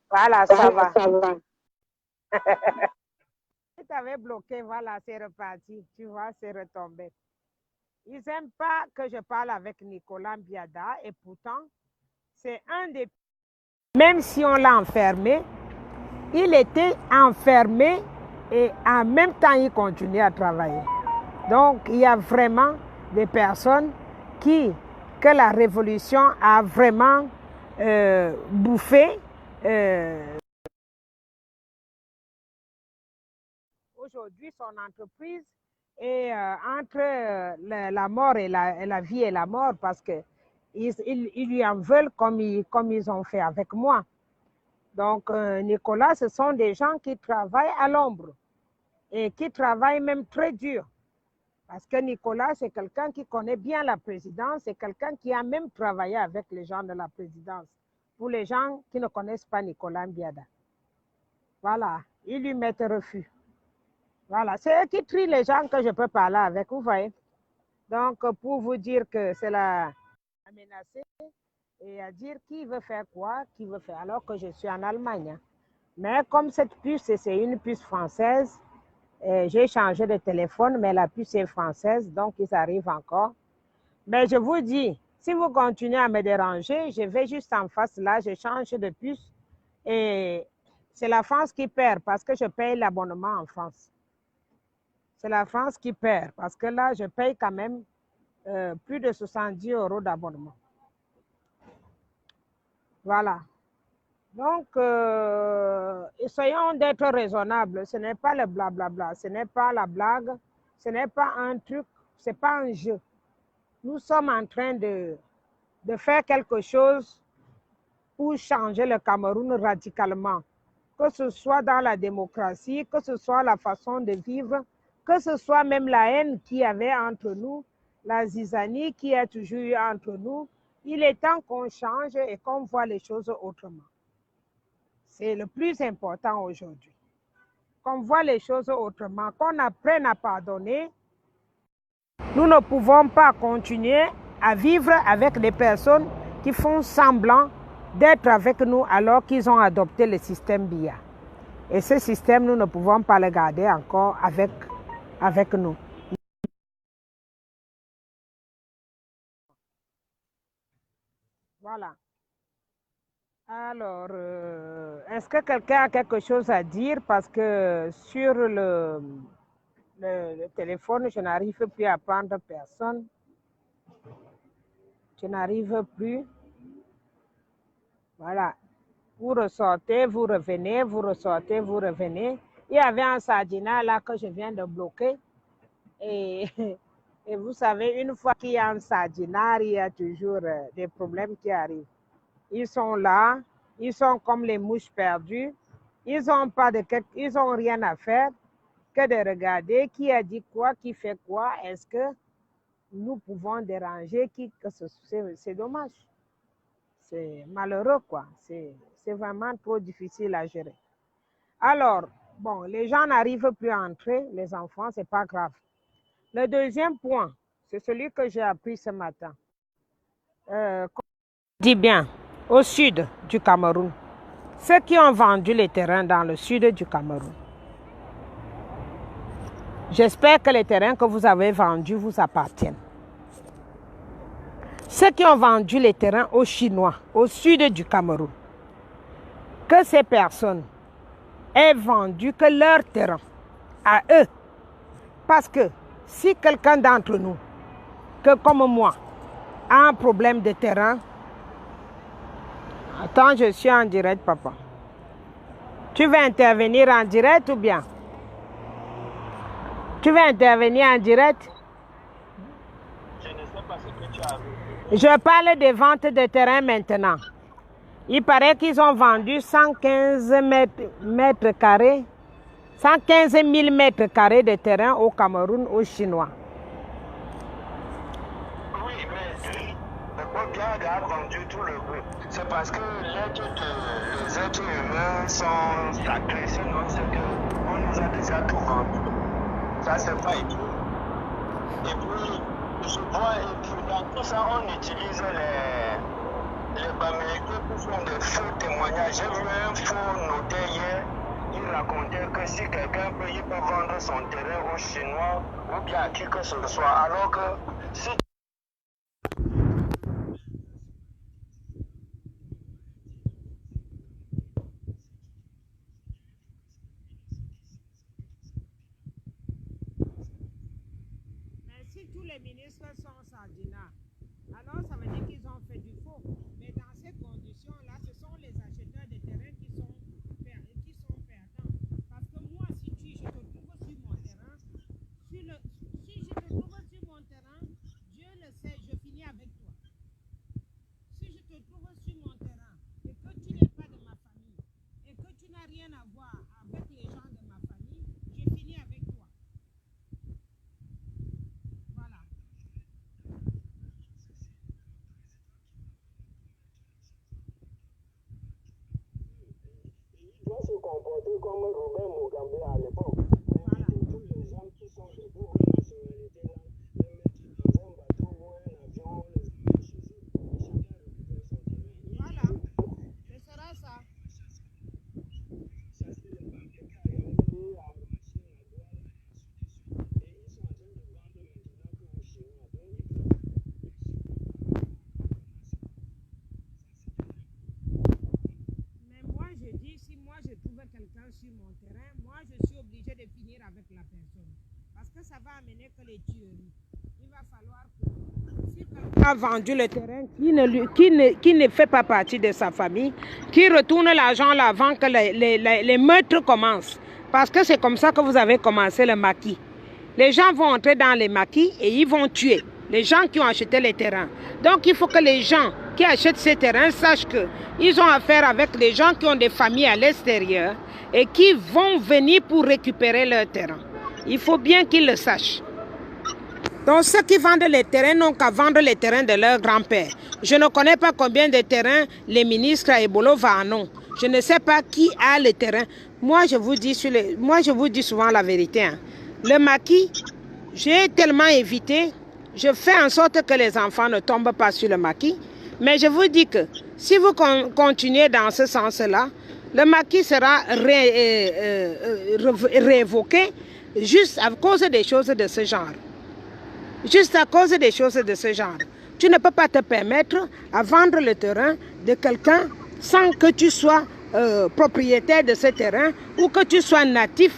Voilà, ça va. Si tu avais bloqué, voilà, c'est reparti. Tu vois, c'est retombé. Ils n'aiment pas que je parle avec Nicolas Mbiada et pourtant, c'est un des... Même si on l'a enfermé, il était enfermé et en même temps, il continuait à travailler. Donc, il y a vraiment des personnes que la révolution a vraiment bouffé. Aujourd'hui, son entreprise est entre la mort et la vie et la mort parce qu'ils lui en veulent comme ils ont fait avec moi. Donc, Nicolas, ce sont des gens qui travaillent à l'ombre et qui travaillent même très dur. Parce que Nicolas, c'est quelqu'un qui connaît bien la présidence, c'est quelqu'un qui a même travaillé avec les gens de la présidence. Pour les gens qui ne connaissent pas Nicolas Mbiada. Voilà, ils lui mettent refus. Voilà, c'est eux qui trient les gens que je peux parler avec, vous voyez. Donc, pour vous dire que c'est la menacée et à dire qui veut faire quoi, qui veut faire, alors que je suis en Allemagne. Mais comme cette puce, c'est une puce française, j'ai changé de téléphone, mais la puce est française, donc ils arrivent encore. Mais je vous dis, si vous continuez à me déranger, je vais juste en face là, je change de puce et c'est la France qui perd parce que je paye l'abonnement en France. C'est la France qui perd parce que là, je paye quand même plus de 70 € d'abonnement. Voilà. Donc, essayons d'être raisonnables. Ce n'est pas le blablabla, ce n'est pas la blague, ce n'est pas un truc, ce n'est pas un jeu. Nous sommes en train de faire quelque chose pour changer le Cameroun radicalement. Que ce soit dans la démocratie, que ce soit la façon de vivre, que ce soit même la haine qu'il y avait entre nous, la zizanie qui a toujours eu entre nous. Il est temps qu'on change et qu'on voit les choses autrement. C'est le plus important aujourd'hui. Qu'on voit les choses autrement, qu'on apprenne à pardonner. Nous ne pouvons pas continuer à vivre avec des personnes qui font semblant d'être avec nous alors qu'ils ont adopté le système BIA. Et ce système, nous ne pouvons pas le garder encore avec nous. Voilà. Alors, est-ce que quelqu'un a quelque chose à dire? Parce que sur le téléphone, je n'arrive plus à prendre personne. Je n'arrive plus. Voilà. Vous ressortez, vous revenez, vous ressortez, vous revenez. Il y avait un sardinat là que je viens de bloquer. Et vous savez, une fois qu'il y a un sardinat, il y a toujours des problèmes qui arrivent. Ils sont là, ils sont comme les mouches perdues. Ils n'ont rien à faire que de regarder qui a dit quoi, qui fait quoi. Est-ce que nous pouvons déranger qui? C'est dommage. C'est malheureux, quoi. C'est vraiment trop difficile à gérer. Alors, bon, les gens n'arrivent plus à entrer, les enfants, c'est pas grave. Le deuxième point, c'est celui que j'ai appris ce matin. Dis bien, au sud du Cameroun, ceux qui ont vendu les terrains dans le sud du Cameroun, j'espère que les terrains que vous avez vendus vous appartiennent. Ceux qui ont vendu les terrains aux Chinois, au sud du Cameroun, que ces personnes aient vendu que leur terrain à eux. Parce que si quelqu'un d'entre nous, que comme moi, a un problème de terrain, attends, je suis en direct, papa. Tu veux intervenir en direct ou bien? Tu veux intervenir en direct? Je ne sais pas ce que tu as vu. Je parle des ventes de terrain maintenant. Il paraît qu'ils ont vendu 115 mètres carrés, 115 000 mètres carrés de terrain au Cameroun aux Chinois. Oui, mais Le copiage a vendu tout le bruit. C'est parce que les êtres humains sont sacrés. Sinon, c'est qu'on nous a déjà tout vendu. Ça, c'est pas écrit. Et puis, je vois, et puis dans tout ça, on utilise les Bamileke pour faire de faux témoignages. J'ai vu un faux notaire hier. Il racontait que si quelqu'un peut, il peut vendre son terrain aux Chinois ou bien à qui que ce soit. Alors que si si tous les ministres sont sardinats, alors ça veut dire qu'ils ont fait du faux. Mais dans ces conditions-là, ce sont les acheteurs de terrain qui sont perdants. Parce que moi, si je te trouve sur mon terrain, si je te trouve sur mon terrain, Dieu le sait, je finis avec toi. Si je te trouve sur mon terrain et que tu n'es pas de ma famille et que tu n'as rien à voir avec les gens de ma famille, je finis avec toi. Voilà. il doit se comporter comme Robert Mugabe à l'époque. Voilà. Tous les gens qui sont de double nationalité là, les mettre dans un bateau ou un avion, les amener chez eux, et chacun récupère son terrain. Voilà. Ce sera ça. Ça, c'est les Bamileke à Yaoundé, à Machine, à Douala, et ainsi de suite. Et ils sont en train de vendre maintenant que aux Chinois. Donc, ils veulent. Mais moi, je dis, si moi je trouve quelqu'un sur mon terrain, moi je suis obligé de finir avec la personne. Parce que ça va amener que les tueries. Il va falloir que si quelqu'un a vendu le terrain qui ne fait pas partie de sa famille, qui retourne l'argent là avant que les meurtres commencent. Parce que c'est comme ça que vous avez commencé le maquis. Les gens vont entrer dans les maquis et ils vont tuer les gens qui ont acheté les terrains. Donc il faut que les gens qui achètent ces terrains sachent qu'ils ont affaire avec les gens qui ont des familles à l'extérieur et qui vont venir pour récupérer leurs terrains. Il faut bien qu'ils le sachent. Donc ceux qui vendent les terrains n'ont qu'à vendre les terrains de leur grand-père. Je ne connais pas combien de terrains les ministres à Ebolo en ont. Je ne sais pas qui a le terrain. Moi je vous dis souvent la vérité. Hein. Le maquis, j'ai tellement évité. Je fais en sorte que les enfants ne tombent pas sur le maquis. Mais je vous dis que si vous continuez dans ce sens-là, le maquis sera révoqué juste à cause des choses de ce genre. Juste à cause des choses de ce genre. Tu ne peux pas te permettre à vendre le terrain de quelqu'un sans que tu sois propriétaire de ce terrain ou que tu sois natif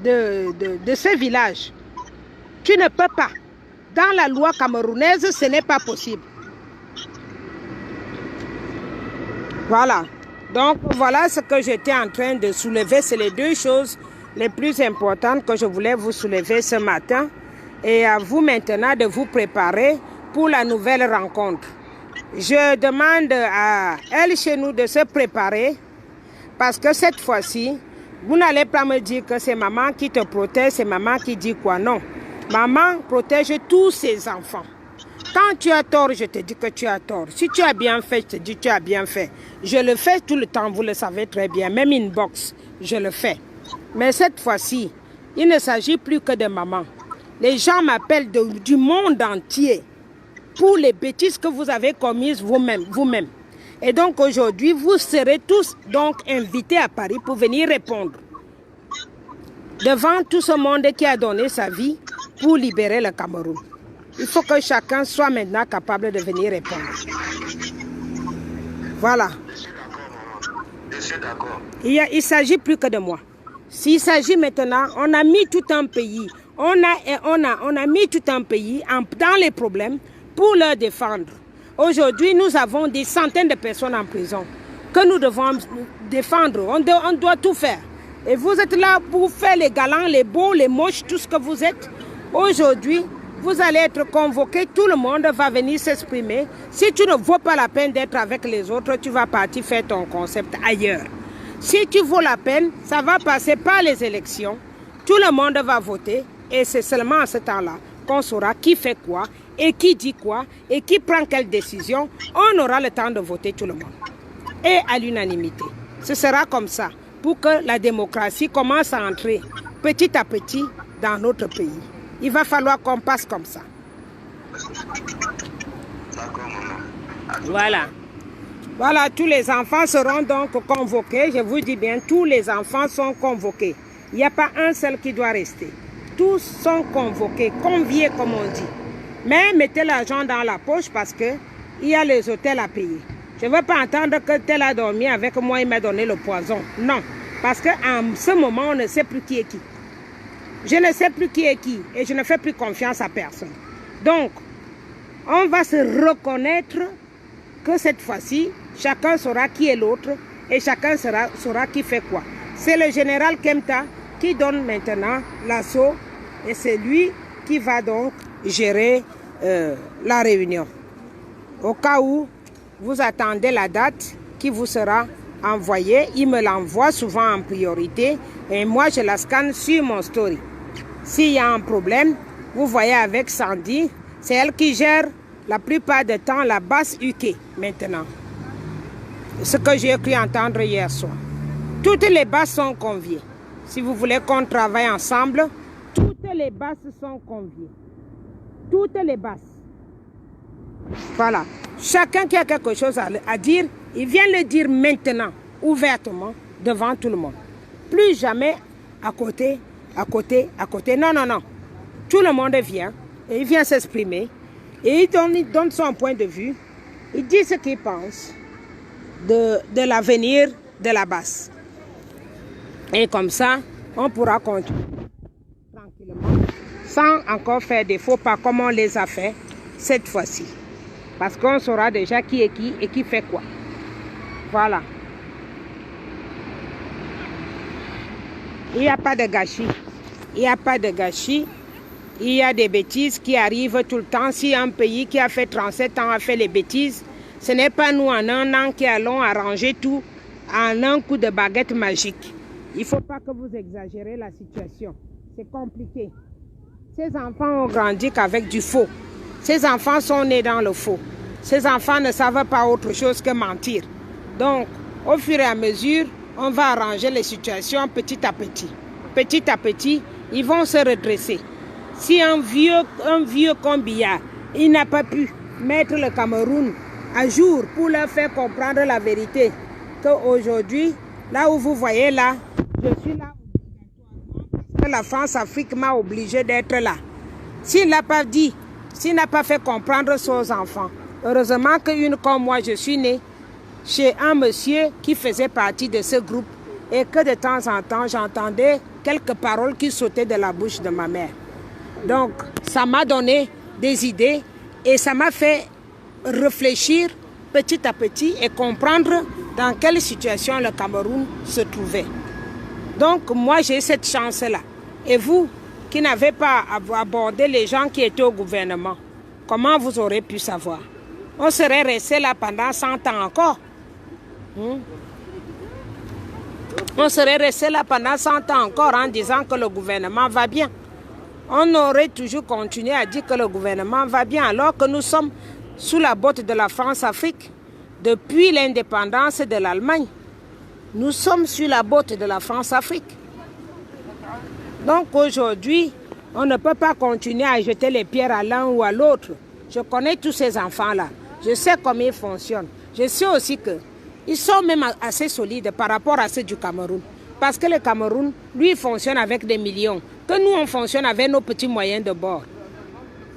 de ce village. Tu ne peux pas. Dans la loi camerounaise, ce n'est pas possible. Voilà. Donc, voilà ce que j'étais en train de soulever. C'est les deux choses les plus importantes que je voulais vous soulever ce matin. Et à vous maintenant de vous préparer pour la nouvelle rencontre. Je demande à elle chez nous de se préparer parce que cette fois-ci, vous n'allez pas me dire que c'est maman qui te protège, c'est maman qui dit quoi. Non. Maman protège tous ses enfants. Quand tu as tort, je te dis que tu as tort. Si tu as bien fait, je te dis que tu as bien fait. Je le fais tout le temps, vous le savez très bien. Même inbox, je le fais. Mais cette fois-ci, il ne s'agit plus que de maman. Les gens m'appellent du monde entier pour les bêtises que vous avez commises vous-même. Et donc aujourd'hui, vous serez tous donc invités à Paris pour venir répondre. Devant tout ce monde qui a donné sa vie pour libérer le Cameroun. Il faut que chacun soit maintenant capable de venir répondre. Voilà. Je suis d'accord. Il ne s'agit plus que de moi. S'il s'agit maintenant, on a mis tout un pays, on a mis tout un pays dans les problèmes pour leur défendre. Aujourd'hui, nous avons des centaines de personnes en prison que nous devons défendre. On doit tout faire. Et vous êtes là pour faire les galants, les beaux, les moches, tout ce que vous êtes. Aujourd'hui, vous allez être convoqués, tout le monde va venir s'exprimer. Si tu ne vaux pas la peine d'être avec les autres, tu vas partir faire ton concept ailleurs. Si tu vaux la peine, ça va passer par les élections. Tout le monde va voter et c'est seulement à ce temps-là qu'on saura qui fait quoi et qui dit quoi et qui prend quelle décision, on aura le temps de voter tout le monde. Et à l'unanimité. Ce sera comme ça pour que la démocratie commence à entrer petit à petit dans notre pays. Il va falloir qu'on passe comme ça. D'accord, maman. Voilà. Voilà, tous les enfants seront donc convoqués. Je vous dis bien, tous les enfants sont convoqués. Il n'y a pas un seul qui doit rester. Tous sont convoqués, conviés comme on dit. Mais mettez l'argent dans la poche parce qu'il y a les hôtels à payer. Je ne veux pas entendre que tel a dormi avec moi, il m'a donné le poison. Non, parce qu'en ce moment, on ne sait plus qui est qui. Je ne sais plus qui est qui et je ne fais plus confiance à personne. Donc, on va se reconnaître que cette fois-ci, chacun saura qui est l'autre et chacun saura qui fait quoi. C'est le général Kemta qui donne maintenant l'assaut et c'est lui qui va donc gérer la réunion. Au cas où vous attendez la date qui vous sera envoyée, il me l'envoie souvent en priorité et moi je la scanne sur mon story. S'il y a un problème, vous voyez avec Sandy, c'est elle qui gère la plupart du temps la base UK maintenant. Ce que j'ai cru entendre hier soir. Toutes les bases sont conviées. Si vous voulez qu'on travaille ensemble, toutes les bases sont conviées. Toutes les bases. Voilà. Chacun qui a quelque chose à dire, il vient le dire maintenant, ouvertement, devant tout le monde. Plus jamais à côté, à côté, à côté. Non, non, non. Tout le monde vient et il vient s'exprimer. Et il donne son point de vue. Il dit ce qu'il pense de l'avenir de la base. Et comme ça, on pourra continuer tranquillement, sans encore faire des faux pas comme on les a fait cette fois-ci. Parce qu'on saura déjà qui est qui et qui fait quoi. Voilà. Il n'y a pas de gâchis. Il n'y a pas de gâchis. Il y a des bêtises qui arrivent tout le temps. Si un pays qui a fait 37 ans a fait les bêtises, ce n'est pas nous en un an qui allons arranger tout en un coup de baguette magique. Il ne faut pas que vous exagérez la situation. C'est compliqué. Ces enfants ont grandi qu'avec du faux. Ces enfants sont nés dans le faux. Ces enfants ne savent pas autre chose que mentir. Donc, au fur et à mesure, on va arranger les situations petit à petit. Petit à petit, ils vont se redresser. Si un vieux combillard, il n'a pas pu mettre le Cameroun à jour pour leur faire comprendre la vérité, qu'aujourd'hui, là où vous voyez là, je suis là parce que la France-Afrique m'a obligé d'être là. S'il n'a pas dit, s'il n'a pas fait comprendre ça aux enfants, heureusement qu'une comme moi, je suis née chez un monsieur qui faisait partie de ce groupe et que de temps en temps, j'entendais quelques paroles qui sautaient de la bouche de ma mère. Donc, ça m'a donné des idées et ça m'a fait réfléchir petit à petit et comprendre dans quelle situation le Cameroun se trouvait. Donc, moi, j'ai cette chance-là. Et vous, qui n'avez pas abordé les gens qui étaient au gouvernement, comment vous aurez pu savoir? On serait resté là pendant 100 ans encore. On serait resté là pendant 100 ans encore en disant que le gouvernement va bien. On aurait toujours continué à dire que le gouvernement va bien alors que nous sommes sous la botte de la France-Afrique depuis l'indépendance de l'Allemagne. Nous sommes sur la botte de la France-Afrique. Donc aujourd'hui, on ne peut pas continuer à jeter les pierres à l'un ou à l'autre. Je connais tous ces enfants-là. Je sais comment ils fonctionnent. Je sais aussi qu'ils sont même assez solides par rapport à ceux du Cameroun. Parce que le Cameroun, lui, fonctionne avec des millions. Que nous, on fonctionne avec nos petits moyens de bord.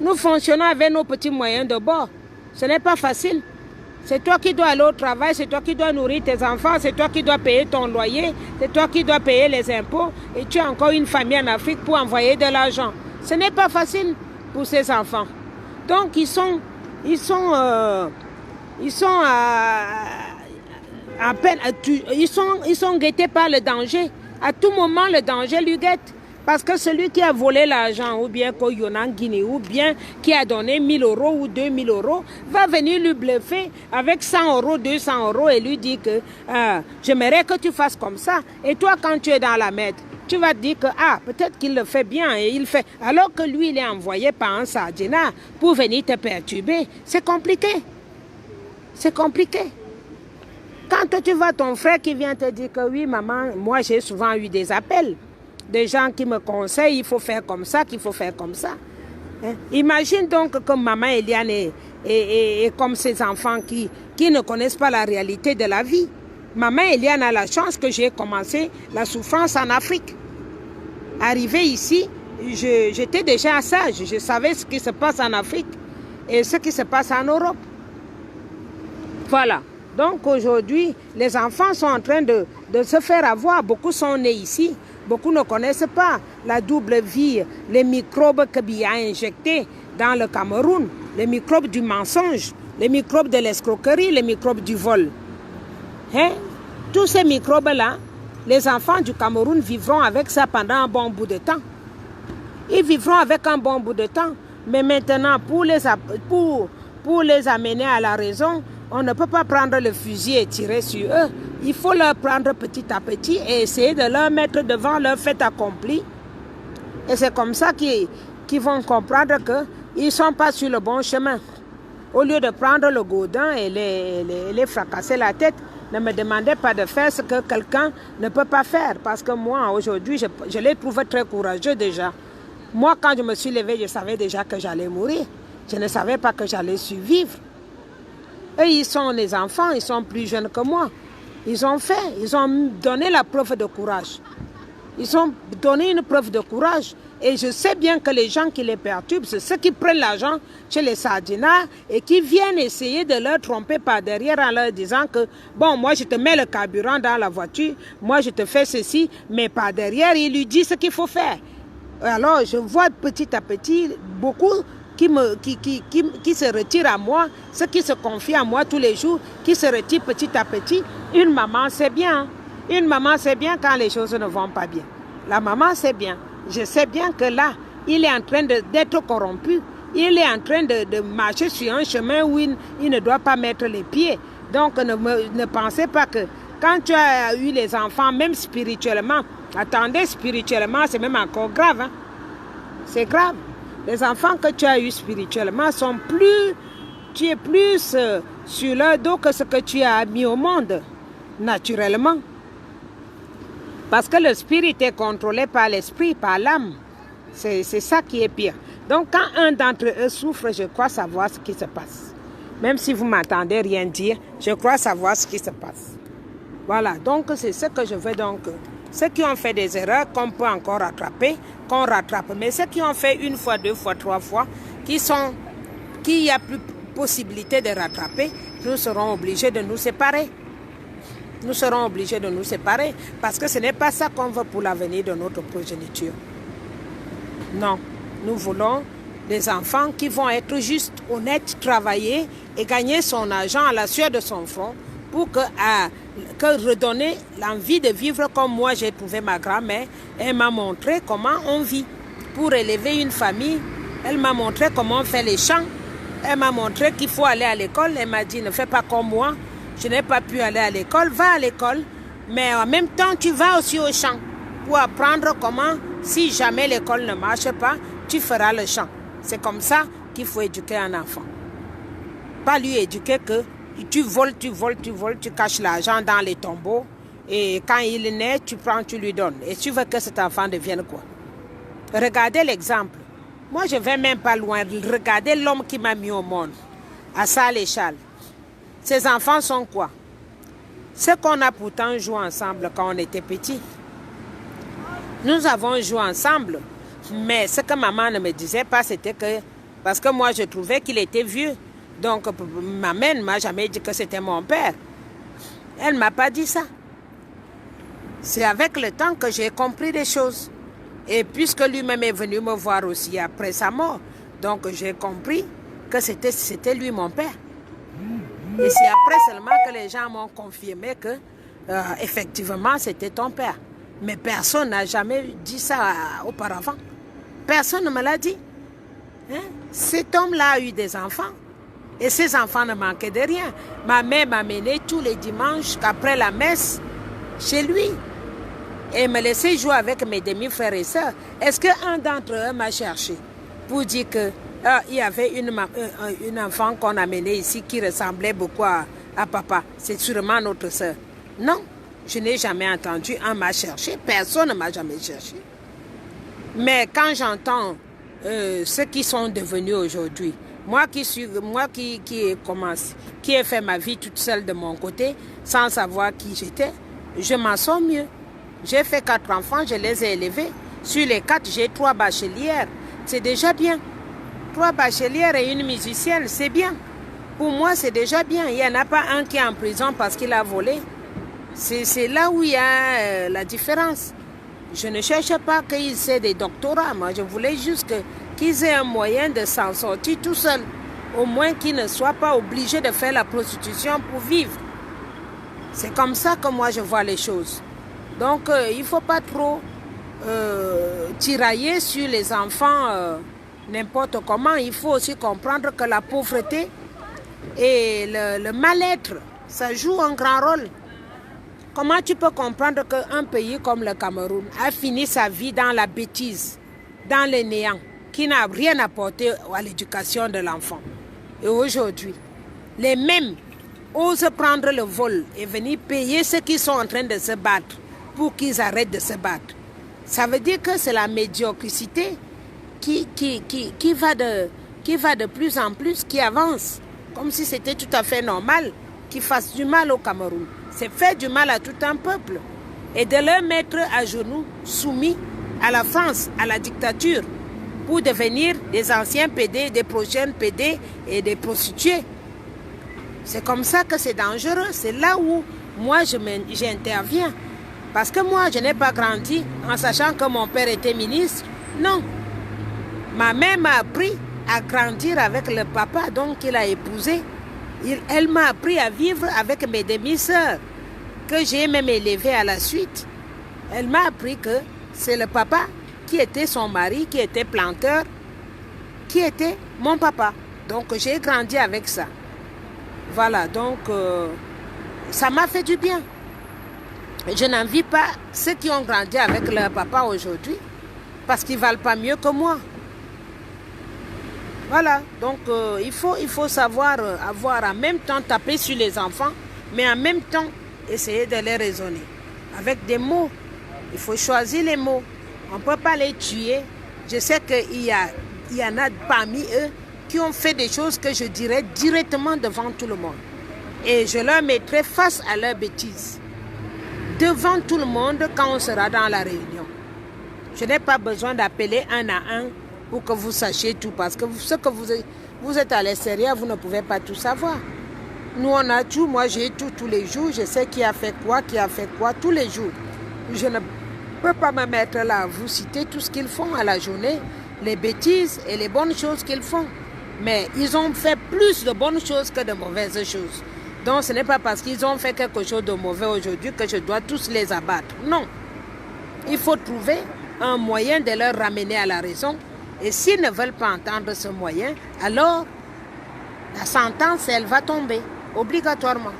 Nous fonctionnons avec nos petits moyens de bord. Ce n'est pas facile. C'est toi qui dois aller au travail, c'est toi qui dois nourrir tes enfants, c'est toi qui dois payer ton loyer, c'est toi qui dois payer les impôts. Et tu as encore une famille en Afrique pour envoyer de l'argent. Ce n'est pas facile pour ces enfants. Donc, ils sont à peine, ils sont guettés par le danger. À tout moment, le danger lui guette. Parce que celui qui a volé l'argent, ou bien qu'il y en a en Guinée, ou bien qui a donné 1 000 € ou 2 000 €, va venir lui bluffer avec 100 €, 200 € et lui dire que j'aimerais que tu fasses comme ça. Et toi, quand tu es dans la merde, tu vas te dire que ah, peut-être qu'il le fait bien et il fait. Alors que lui, il est envoyé par un sardinat pour venir te perturber. C'est compliqué. C'est compliqué. Quand tu vois ton frère qui vient te dire que oui, maman, moi j'ai souvent eu des appels. Des gens qui me conseillent, il faut faire comme ça, qu'il faut faire comme ça. Hein? Imagine donc que maman Eliane est comme ces enfants qui ne connaissent pas la réalité de la vie. Maman Eliane a la chance que j'ai commencé la souffrance en Afrique. Arrivé ici, j'étais déjà sage. Je savais ce qui se passe en Afrique et ce qui se passe en Europe. Voilà. Donc aujourd'hui, les enfants sont en train de se faire avoir. Beaucoup sont nés ici. Beaucoup ne connaissent pas la double vie, les microbes que Biya a injectés dans le Cameroun, les microbes du mensonge, les microbes de l'escroquerie, les microbes du vol. Hein? Tous ces microbes-là, les enfants du Cameroun vivront avec ça pendant un bon bout de temps. Ils vivront avec un bon bout de temps. Mais maintenant, pour les amener à la raison, on ne peut pas prendre le fusil et tirer sur eux. Il faut leur prendre petit à petit et essayer de leur mettre devant leur fait accompli. Et c'est comme ça qu'ils vont comprendre qu'ils ne sont pas sur le bon chemin. Au lieu de prendre le godin et les fracasser la tête, ne me demandez pas de faire ce que quelqu'un ne peut pas faire. Parce que moi, aujourd'hui, je les trouve très courageux déjà. Moi, quand je me suis levée, je savais déjà que j'allais mourir. Je ne savais pas que j'allais survivre. Eux, ils sont les enfants, ils sont plus jeunes que moi. Ils ont donné la preuve de courage. Ils ont donné une preuve de courage. Et je sais bien que les gens qui les perturbent, c'est ceux qui prennent l'argent chez les sardinats et qui viennent essayer de leur tromper par derrière en leur disant que, bon, moi je te mets le carburant dans la voiture, moi je te fais ceci, mais par derrière, il lui dit ce qu'il faut faire. Alors, je vois petit à petit beaucoup qui se retirent à moi, ceux qui se confient à moi tous les jours, qui se retirent petit à petit. Une maman, c'est bien. Une maman, c'est bien quand les choses ne vont pas bien. La maman, c'est bien. Je sais bien que là, il est en train d'être corrompu. Il est en train de marcher sur un chemin où il ne doit pas mettre les pieds. Donc, ne pensez pas que quand tu as eu les enfants, même spirituellement, attendez, spirituellement, c'est même encore grave. Hein? C'est grave. Les enfants que tu as eus spirituellement sont plus... Tu es plus sur leur dos que ce que tu as mis au monde, naturellement. Parce que le spirit est contrôlé par l'esprit, par l'âme. C'est ça qui est pire. Donc, quand un d'entre eux souffre, je crois savoir ce qui se passe. Même si vous ne m'entendez rien dire, je crois savoir ce qui se passe. Voilà, donc c'est ce que je veux donc. Ceux qui ont fait des erreurs, qu'on peut encore rattraper, qu'on rattrape. Mais ceux qui ont fait une fois, deux fois, trois fois, qu'il n'y a plus possibilité de rattraper, nous serons obligés de nous séparer. Nous serons obligés de nous séparer parce que ce n'est pas ça qu'on veut pour l'avenir de notre progéniture. Non, nous voulons des enfants qui vont être juste honnêtes, travailler et gagner son argent à la sueur de son front pour que redonner l'envie de vivre comme moi j'ai trouvé ma grand-mère. Elle m'a montré comment on vit pour élever une famille. Elle m'a montré comment on fait les champs. Elle m'a montré qu'il faut aller à l'école. Elle m'a dit ne fais pas comme moi. Je n'ai pas pu aller à l'école. Va à l'école. Mais en même temps, tu vas aussi au champ pour apprendre comment, si jamais l'école ne marche pas, tu feras le champ. C'est comme ça qu'il faut éduquer un enfant. Pas lui éduquer que tu voles, tu caches l'argent dans les tombeaux. Et quand il naît, tu prends, tu lui donnes. Et tu veux que cet enfant devienne quoi? Regardez l'exemple. Moi, je ne vais même pas loin. Regardez l'homme qui m'a mis au monde. À Saléchal. Ces enfants sont quoi? Ce qu'on a pourtant joué ensemble quand on était petits. Nous avons joué ensemble. Mais ce que maman ne me disait pas, c'était que... Parce que moi, je trouvais qu'il était vieux. Donc, maman ne m'a jamais dit que c'était mon père. Elle ne m'a pas dit ça. C'est avec le temps que j'ai compris des choses. Et puisque lui-même est venu me voir aussi après sa mort, donc j'ai compris que c'était lui mon père. Et c'est après seulement que les gens m'ont confirmé que effectivement c'était ton père. Mais personne n'a jamais dit ça auparavant. Personne ne me l'a dit. Hein? Cet homme-là a eu des enfants. Et ces enfants ne manquaient de rien. Ma mère m'amenait tous les dimanches après la messe chez lui. et me laisser jouer avec mes demi-frères et sœurs. Est-ce qu'un d'entre eux m'a cherché pour dire que il y avait une enfant qu'on a menée ici qui ressemblait beaucoup à papa? C'est sûrement notre sœur. Non, je n'ai jamais entendu un m'a cherché. Personne ne m'a jamais cherché. Mais quand j'entends ceux qui sont devenus aujourd'hui, moi qui ai fait ma vie toute seule de mon côté, sans savoir qui j'étais, je m'en sors mieux. J'ai fait 4 enfants, je les ai élevés. Sur les 4, j'ai 3 bachelières. C'est déjà bien. 3 bachelières et une musicienne, c'est bien. Pour moi, c'est déjà bien. Il n'y en a pas un qui est en prison parce qu'il a volé. C'est là où il y a la différence. Je ne cherchais pas qu'ils aient des doctorats. Moi, je voulais juste qu'ils aient un moyen de s'en sortir tout seuls. Au moins qu'ils ne soient pas obligés de faire la prostitution pour vivre. C'est comme ça que moi, je vois les choses. Donc, il ne faut pas trop tirailler sur les enfants n'importe comment. Il faut aussi comprendre que la pauvreté et le mal-être, ça joue un grand rôle. Comment tu peux comprendre qu'un pays comme le Cameroun a fini sa vie dans la bêtise, dans le néant, qui n'a rien apporté à l'éducation de l'enfant? Et aujourd'hui, les mêmes osent prendre le vol et venir payer ceux qui sont en train de se battre pour qu'ils arrêtent de se battre. Ça veut dire que c'est la médiocrité qui va de plus en plus, qui avance, comme si c'était tout à fait normal qu'ils fassent du mal au Cameroun. C'est faire du mal à tout un peuple et de le mettre à genoux, soumis à la France, à la dictature, pour devenir des anciens PD, des prochaines PD et des prostituées. C'est comme ça que c'est dangereux. C'est là où moi j'interviens. Parce que moi, je n'ai pas grandi en sachant que mon père était ministre. Non. Ma mère m'a appris à grandir avec le papa donc qu'il a épousé. Elle m'a appris à vivre avec mes demi-sœurs, que j'ai même élevées à la suite. Elle m'a appris que c'est le papa qui était son mari, qui était planteur, qui était mon papa. Donc j'ai grandi avec ça. Voilà, donc ça m'a fait du bien. Je n'envie pas ceux qui ont grandi avec leur papa aujourd'hui, parce qu'ils ne valent pas mieux que moi. Voilà, donc il faut savoir avoir en même temps tapé sur les enfants, mais en même temps essayer de les raisonner. Avec des mots, il faut choisir les mots. On ne peut pas les tuer. Je sais qu'il y en a parmi eux qui ont fait des choses que je dirais directement devant tout le monde. Et je leur mettrai face à leurs bêtises. Devant tout le monde quand on sera dans la réunion. Je n'ai pas besoin d'appeler un à un pour que vous sachiez tout. Parce que ce que vous êtes à l'extérieur, vous ne pouvez pas tout savoir. Nous, on a tout. Moi, j'ai tout tous les jours. Je sais qui a fait quoi tous les jours. Je ne peux pas me mettre là à vous citer tout ce qu'ils font à la journée, les bêtises et les bonnes choses qu'ils font. Mais ils ont fait plus de bonnes choses que de mauvaises choses. Donc, ce n'est pas parce qu'ils ont fait quelque chose de mauvais aujourd'hui que je dois tous les abattre. Non. Il faut trouver un moyen de leur ramener à la raison. Et s'ils ne veulent pas entendre ce moyen, alors la sentence, elle va tomber. Obligatoirement.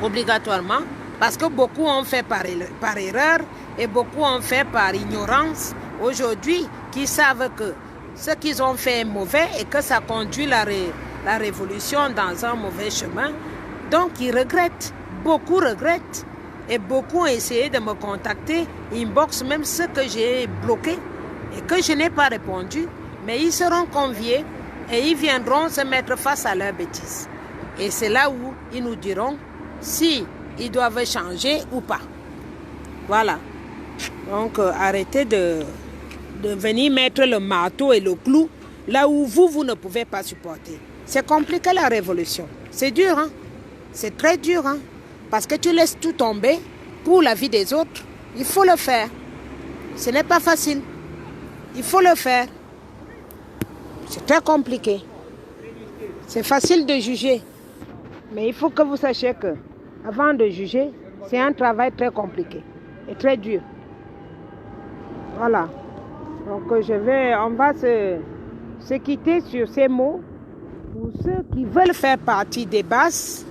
Obligatoirement. Parce que beaucoup ont fait par erreur et beaucoup ont fait par ignorance. Aujourd'hui, qui savent que ce qu'ils ont fait est mauvais et que ça conduit la révolution dans un mauvais chemin. Donc, ils regrettent. Beaucoup regrettent. Et beaucoup ont essayé de me contacter, inbox même ce que j'ai bloqué et que je n'ai pas répondu. Mais ils seront conviés et ils viendront se mettre face à leurs bêtises. Et c'est là où ils nous diront si ils doivent changer ou pas. Voilà. Donc, arrêtez de venir mettre le marteau et le clou là où vous ne pouvez pas supporter. C'est compliqué la révolution. C'est dur, hein? C'est très dur, hein? Parce que tu laisses tout tomber pour la vie des autres. Il faut le faire. Ce n'est pas facile. Il faut le faire. C'est très compliqué. C'est facile de juger. Mais il faut que vous sachiez que avant de juger, c'est un travail très compliqué et très dur. Voilà. Donc on va se quitter sur ces mots pour ceux qui veulent faire partie des basses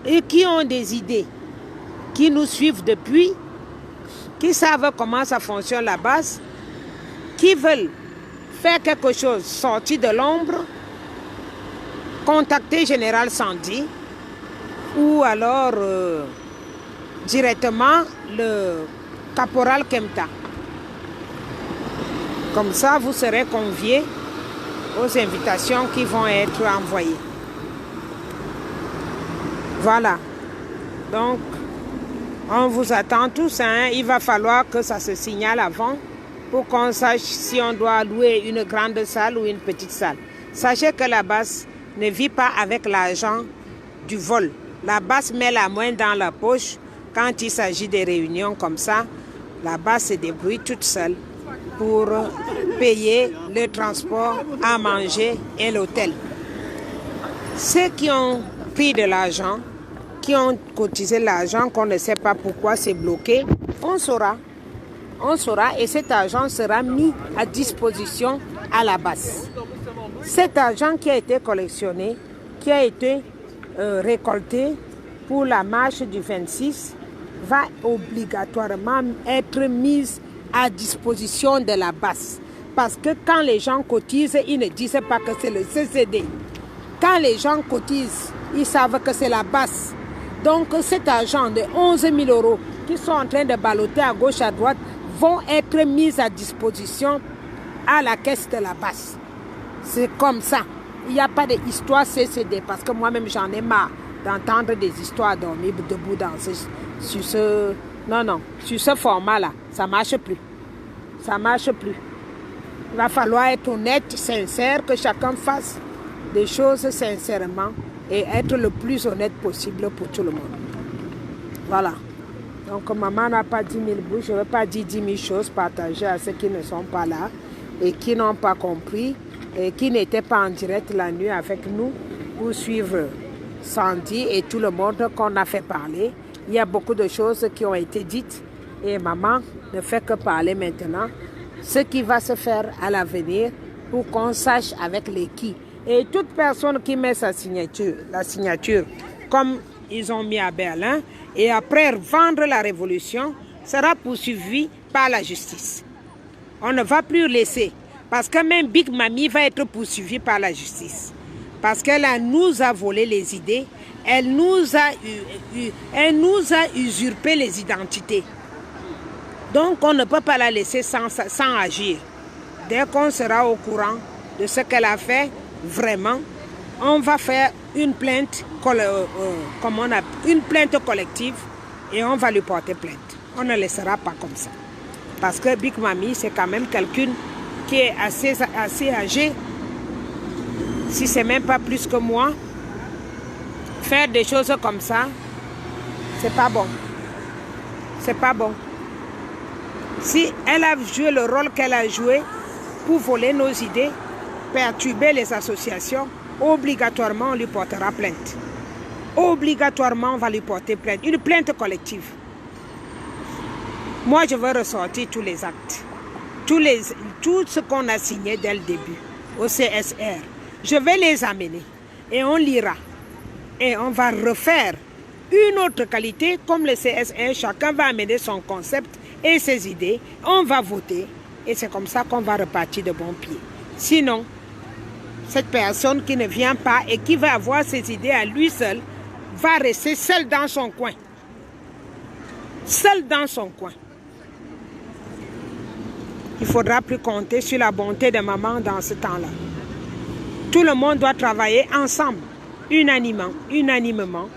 et qui ont des idées, qui nous suivent depuis, qui savent comment ça fonctionne la base, qui veulent faire quelque chose, sortir de l'ombre, contacter Général Sandy ou alors directement le caporal Kemta. Comme ça, vous serez conviés aux invitations qui vont être envoyées. Voilà. Donc, on vous attend tous. Hein. Il va falloir que ça se signale avant pour qu'on sache si on doit louer une grande salle ou une petite salle. Sachez que la base ne vit pas avec l'argent du vol. La base met la main dans la poche quand il s'agit des réunions comme ça. La base se débrouille toute seule pour payer le transport, à manger et l'hôtel. Ceux qui ont pris de l'argent, qui ont cotisé l'argent, qu'on ne sait pas pourquoi c'est bloqué, on saura. On saura et cet argent sera mis à disposition à la base. Cet argent qui a été collectionné, qui a été récolté pour la marche du 26, va obligatoirement être mis à disposition de la base. Parce que quand les gens cotisent, ils ne disent pas que c'est le CCD. Quand les gens cotisent, ils savent que c'est la base. Donc cet argent de 11 000 € qui sont en train de balloter à gauche, à droite, vont être mis à disposition à la caisse de la base. C'est comme ça. Il n'y a pas d'histoire CCD parce que moi-même j'en ai marre d'entendre des histoires dormir debout sur ce... Non, sur ce format-là, ça ne marche plus. Ça ne marche plus. Il va falloir être honnête, sincère, que chacun fasse des choses sincèrement et être le plus honnête possible pour tout le monde. Voilà. Donc maman n'a pas 10 000 bouches, je ne veux pas dire 10 000 choses partagées à ceux qui ne sont pas là et qui n'ont pas compris et qui n'étaient pas en direct la nuit avec nous pour suivre Sandy et tout le monde qu'on a fait parler. Il y a beaucoup de choses qui ont été dites et maman ne fait que parler maintenant. Ce qui va se faire à l'avenir pour qu'on sache avec les qui. Et toute personne qui met sa signature, la signature, comme ils ont mis à Berlin, et après vendre la révolution, sera poursuivi par la justice. On ne va plus laisser, parce que même Big Mami va être poursuivie par la justice. Parce qu'elle nous a volé les idées, elle nous a usurpé les identités. Donc on ne peut pas la laisser sans agir. Dès qu'on sera au courant de ce qu'elle a fait, vraiment, on va faire une plainte, une plainte collective et on va lui porter plainte. On ne laissera pas comme ça. Parce que Big Mami, c'est quand même quelqu'un qui est assez âgé, si c'est même pas plus que moi. Faire des choses comme ça, c'est pas bon. C'est pas bon. Si elle a joué le rôle qu'elle a joué pour voler nos idées, perturber les associations, obligatoirement on lui portera plainte. Obligatoirement on va lui porter plainte. Une plainte collective. Moi je veux ressortir tous les actes. Tout ce qu'on a signé dès le début au CSR. Je vais les amener et on lira. Et on va refaire une autre qualité comme le CSR. Chacun va amener son concept et ses idées. On va voter et c'est comme ça qu'on va repartir de bon pied. Sinon, cette personne qui ne vient pas et qui va avoir ses idées à lui seul va rester seul dans son coin. Seul dans son coin. Il ne faudra plus compter sur la bonté de maman dans ce temps-là. Tout le monde doit travailler ensemble, unanimement,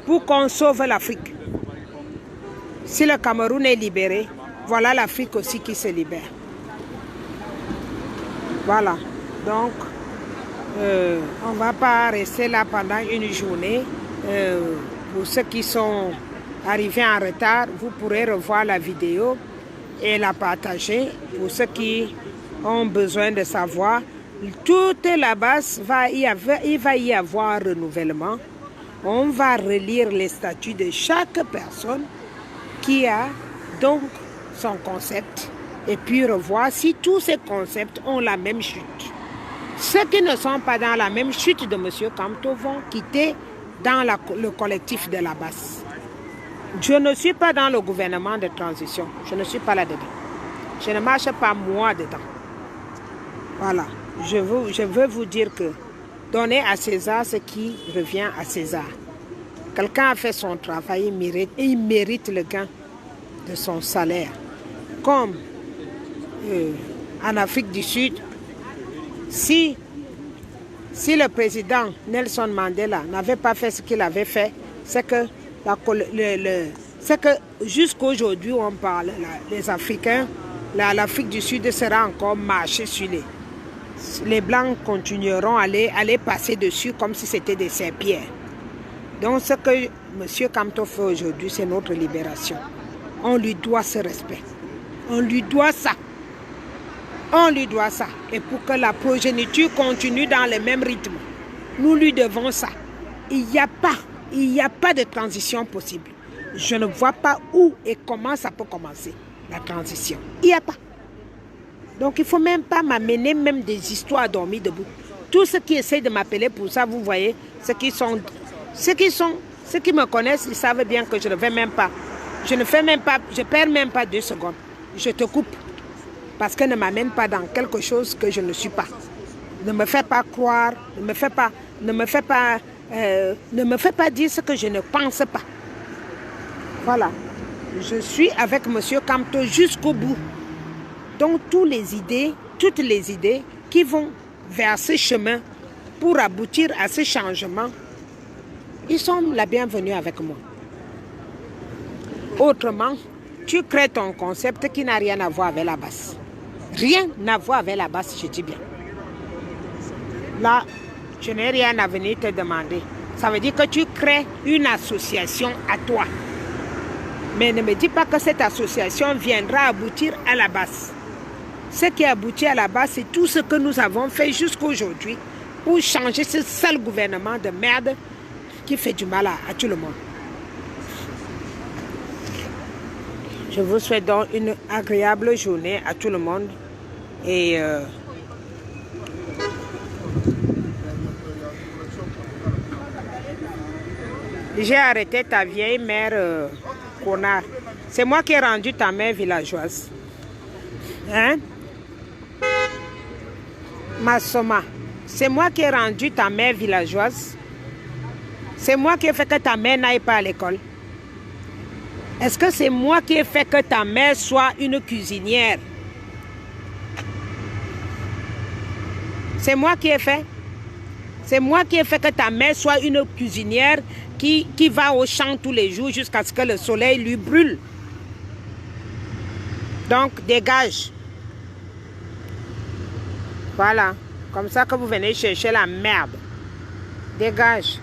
pour qu'on sauve l'Afrique. Si le Cameroun est libéré, voilà l'Afrique aussi qui se libère. Voilà. Donc, on ne va pas rester là pendant une journée. Pour ceux qui sont arrivés en retard, vous pourrez revoir la vidéo et la partager. Pour ceux qui ont besoin de savoir, toute la base, il va y avoir un renouvellement. On va relire les statuts de chaque personne qui a donc son concept et puis revoir si tous ces concepts ont la même chute. Ceux qui ne sont pas dans la même chute de M. Kamto vont quitter dans le collectif de la base. Je ne suis pas dans le gouvernement de transition. Je ne suis pas là-dedans. Je ne marche pas moi dedans. Voilà. Je veux vous dire que donnez à César ce qui revient à César. Quelqu'un a fait son travail, il mérite le gain de son salaire. Comme en Afrique du Sud, si le président Nelson Mandela n'avait pas fait ce qu'il avait fait, c'est que, jusqu'à aujourd'hui on parle, les Africains, l'Afrique du Sud sera encore marché sur les Blancs continueront à aller passer dessus comme si c'était des serpillères. Donc ce que M. Kamto fait aujourd'hui, c'est notre libération. On lui doit ce respect. On lui doit ça. On lui doit ça. Et pour que la progéniture continue dans le même rythme, nous lui devons ça. Il n'y a pas de transition possible. Je ne vois pas où et comment ça peut commencer, la transition. Il n'y a pas. Donc il ne faut même pas m'amener même des histoires dormies debout. Tous ceux qui essaient de m'appeler pour ça, vous voyez, ceux qui me connaissent, ils savent bien que je ne vais même pas. Je ne perds même pas 2 secondes. Je te coupe. Parce que ne m'amène pas dans quelque chose que je ne suis pas. Ne me fais pas croire, ne me fais pas dire ce que je ne pense pas. Voilà. Je suis avec M. Kamto jusqu'au bout. Donc toutes les idées qui vont vers ce chemin pour aboutir à ce changement, ils sont la bienvenue avec moi. Autrement, tu crées ton concept qui n'a rien à voir avec la base. Rien à voir avec la base, je dis bien. Là, je n'ai rien à venir te demander. Ça veut dire que tu crées une association à toi. Mais ne me dis pas que cette association viendra aboutir à la base. Ce qui aboutit à la base, c'est tout ce que nous avons fait jusqu'à aujourd'hui pour changer ce sale gouvernement de merde qui fait du mal à tout le monde. Je vous souhaite donc une agréable journée à tout le monde. Et j'ai arrêté ta vieille mère connard. C'est moi qui ai rendu ta mère villageoise. Hein? Massoma. C'est moi qui ai rendu ta mère villageoise. C'est moi qui ai fait que ta mère n'aille pas à l'école. Est-ce que c'est moi qui ai fait que ta mère soit une cuisinière? C'est moi qui ai fait. C'est moi qui ai fait que ta mère soit une cuisinière qui va au champ tous les jours jusqu'à ce que le soleil lui brûle. Donc, dégage. Voilà. Comme ça que vous venez chercher la merde. Dégage.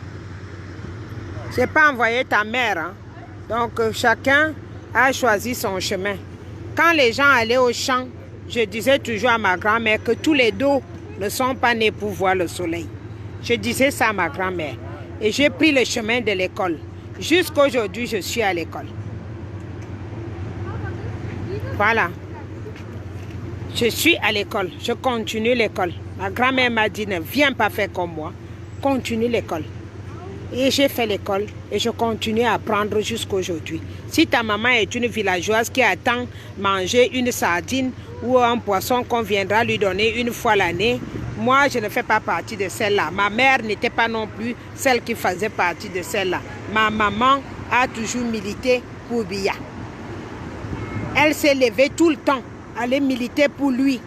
Je n'ai pas envoyé ta mère, hein. Donc, chacun a choisi son chemin. Quand les gens allaient au champ, je disais toujours à ma grand-mère que tous les dos ne sont pas nés pour voir le soleil. Je disais ça à ma grand-mère. Et j'ai pris le chemin de l'école. Jusqu'à aujourd'hui, je suis à l'école. Voilà. Je suis à l'école. Je continue l'école. Ma grand-mère m'a dit, ne viens pas faire comme moi. Continue l'école. Et j'ai fait l'école et je continue à apprendre jusqu'à aujourd'hui. Si ta maman est une villageoise qui attend manger une sardine ou un poisson qu'on viendra lui donner une fois l'année, moi je ne fais pas partie de celle-là. Ma mère n'était pas non plus celle qui faisait partie de celle-là. Ma maman a toujours milité pour Biya. Elle s'est levée tout le temps, allait militer pour lui.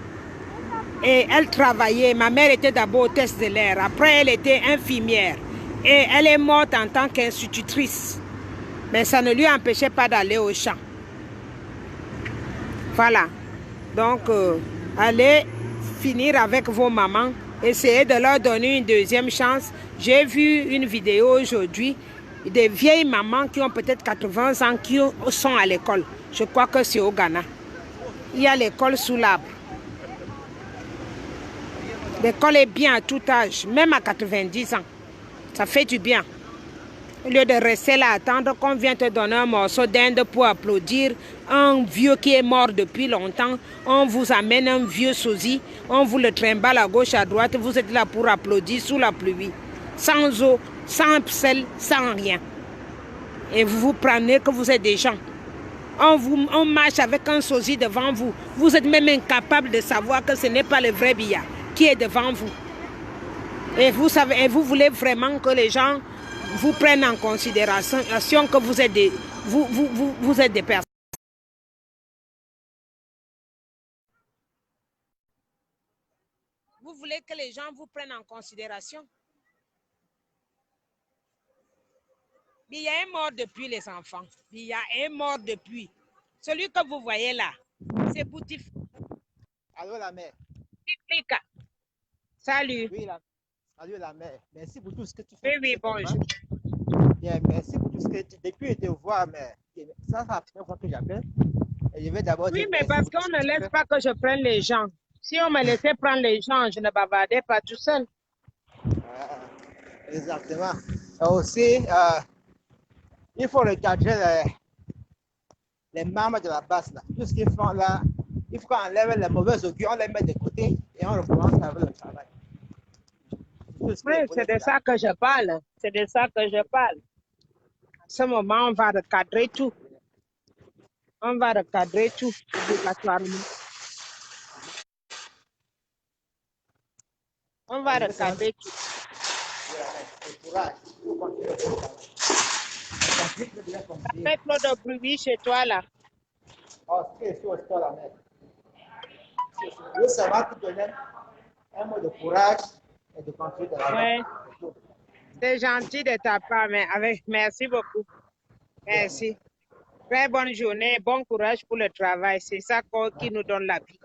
Et elle travaillait. Ma mère était d'abord hôtesse de l'air. Après, elle était infirmière. Et elle est morte en tant qu'institutrice. Mais ça ne lui empêchait pas d'aller au champ. Voilà. Donc, allez finir avec vos mamans. Essayez de leur donner une deuxième chance. J'ai vu une vidéo aujourd'hui des vieilles mamans qui ont peut-être 80 ans qui sont à l'école. Je crois que c'est au Ghana. Il y a l'école sous l'arbre. L'école est bien à tout âge, même à 90 ans. Ça fait du bien. Au lieu de rester là à attendre qu'on vienne te donner un morceau d'Inde pour applaudir un vieux qui est mort depuis longtemps, on vous amène un vieux sosie, on vous le trimballe à gauche, à droite, vous êtes là pour applaudir sous la pluie. Sans eau, sans sel, sans rien. Et vous vous prenez que vous êtes des gens. On marche avec un sosie devant vous. Vous êtes même incapable de savoir que ce n'est pas le vrai Biya qui est devant vous. Et vous savez, et vous voulez vraiment que les gens vous prennent en considération que vous êtes vous êtes des personnes. Vous voulez que les gens vous prennent en considération. Biya est mort depuis, les enfants. Biya est mort depuis. Celui que vous voyez là, c'est Boutif. Allô la mère. Tiflika. Salut. Oui, salut la mère. Merci pour tout ce que tu fais. Oui, oui, bonjour. Bien, merci pour tout ce que tu... Depuis te voir, mais ça, c'est la première fois que j'appelle. Et je vais d'abord Oui, dire mais merci parce pour qu'on tout ce ne que tu laisse fais. pas que je prenne les gens. Si on me laissait prendre les gens, je ne bavardais pas tout seul. Exactement. Et aussi, il faut regarder les membres de la base là. Tout ce qu'ils font là, il faut qu'on enlève les mauvais augures, on les met de côté et on recommence avec le travail. Tout ce que Oui, les c'est volets de là. ça que je parle. C'est de ça que je parle. À ce moment, on va recadrer tout. On va recadrer tout obligatoirement. On va recadrer tout. Le courage. Il faut continuer le travail. Patrick veut bien continuer. Avec trop de bruit chez toi là. Oh, c'est sûr, c'est la mère. Je veux savoir te donner un mot de courage et de continuer de l'avant. Oui, c'est gentil de ta part, mais merci beaucoup. Merci. Très bonne journée, bon courage pour le travail. C'est ça qui nous donne la vie.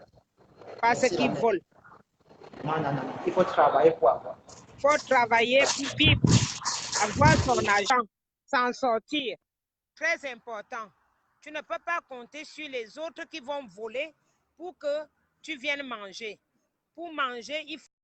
Pas ce Merci la qui mère. vole. Non, non, non. Il faut travailler pour avoir. Il faut travailler pour vivre, avoir son argent, s'en sortir. Très important. Tu ne peux pas compter sur les autres qui vont voler pour que tu viennes manger. Pour manger, il faut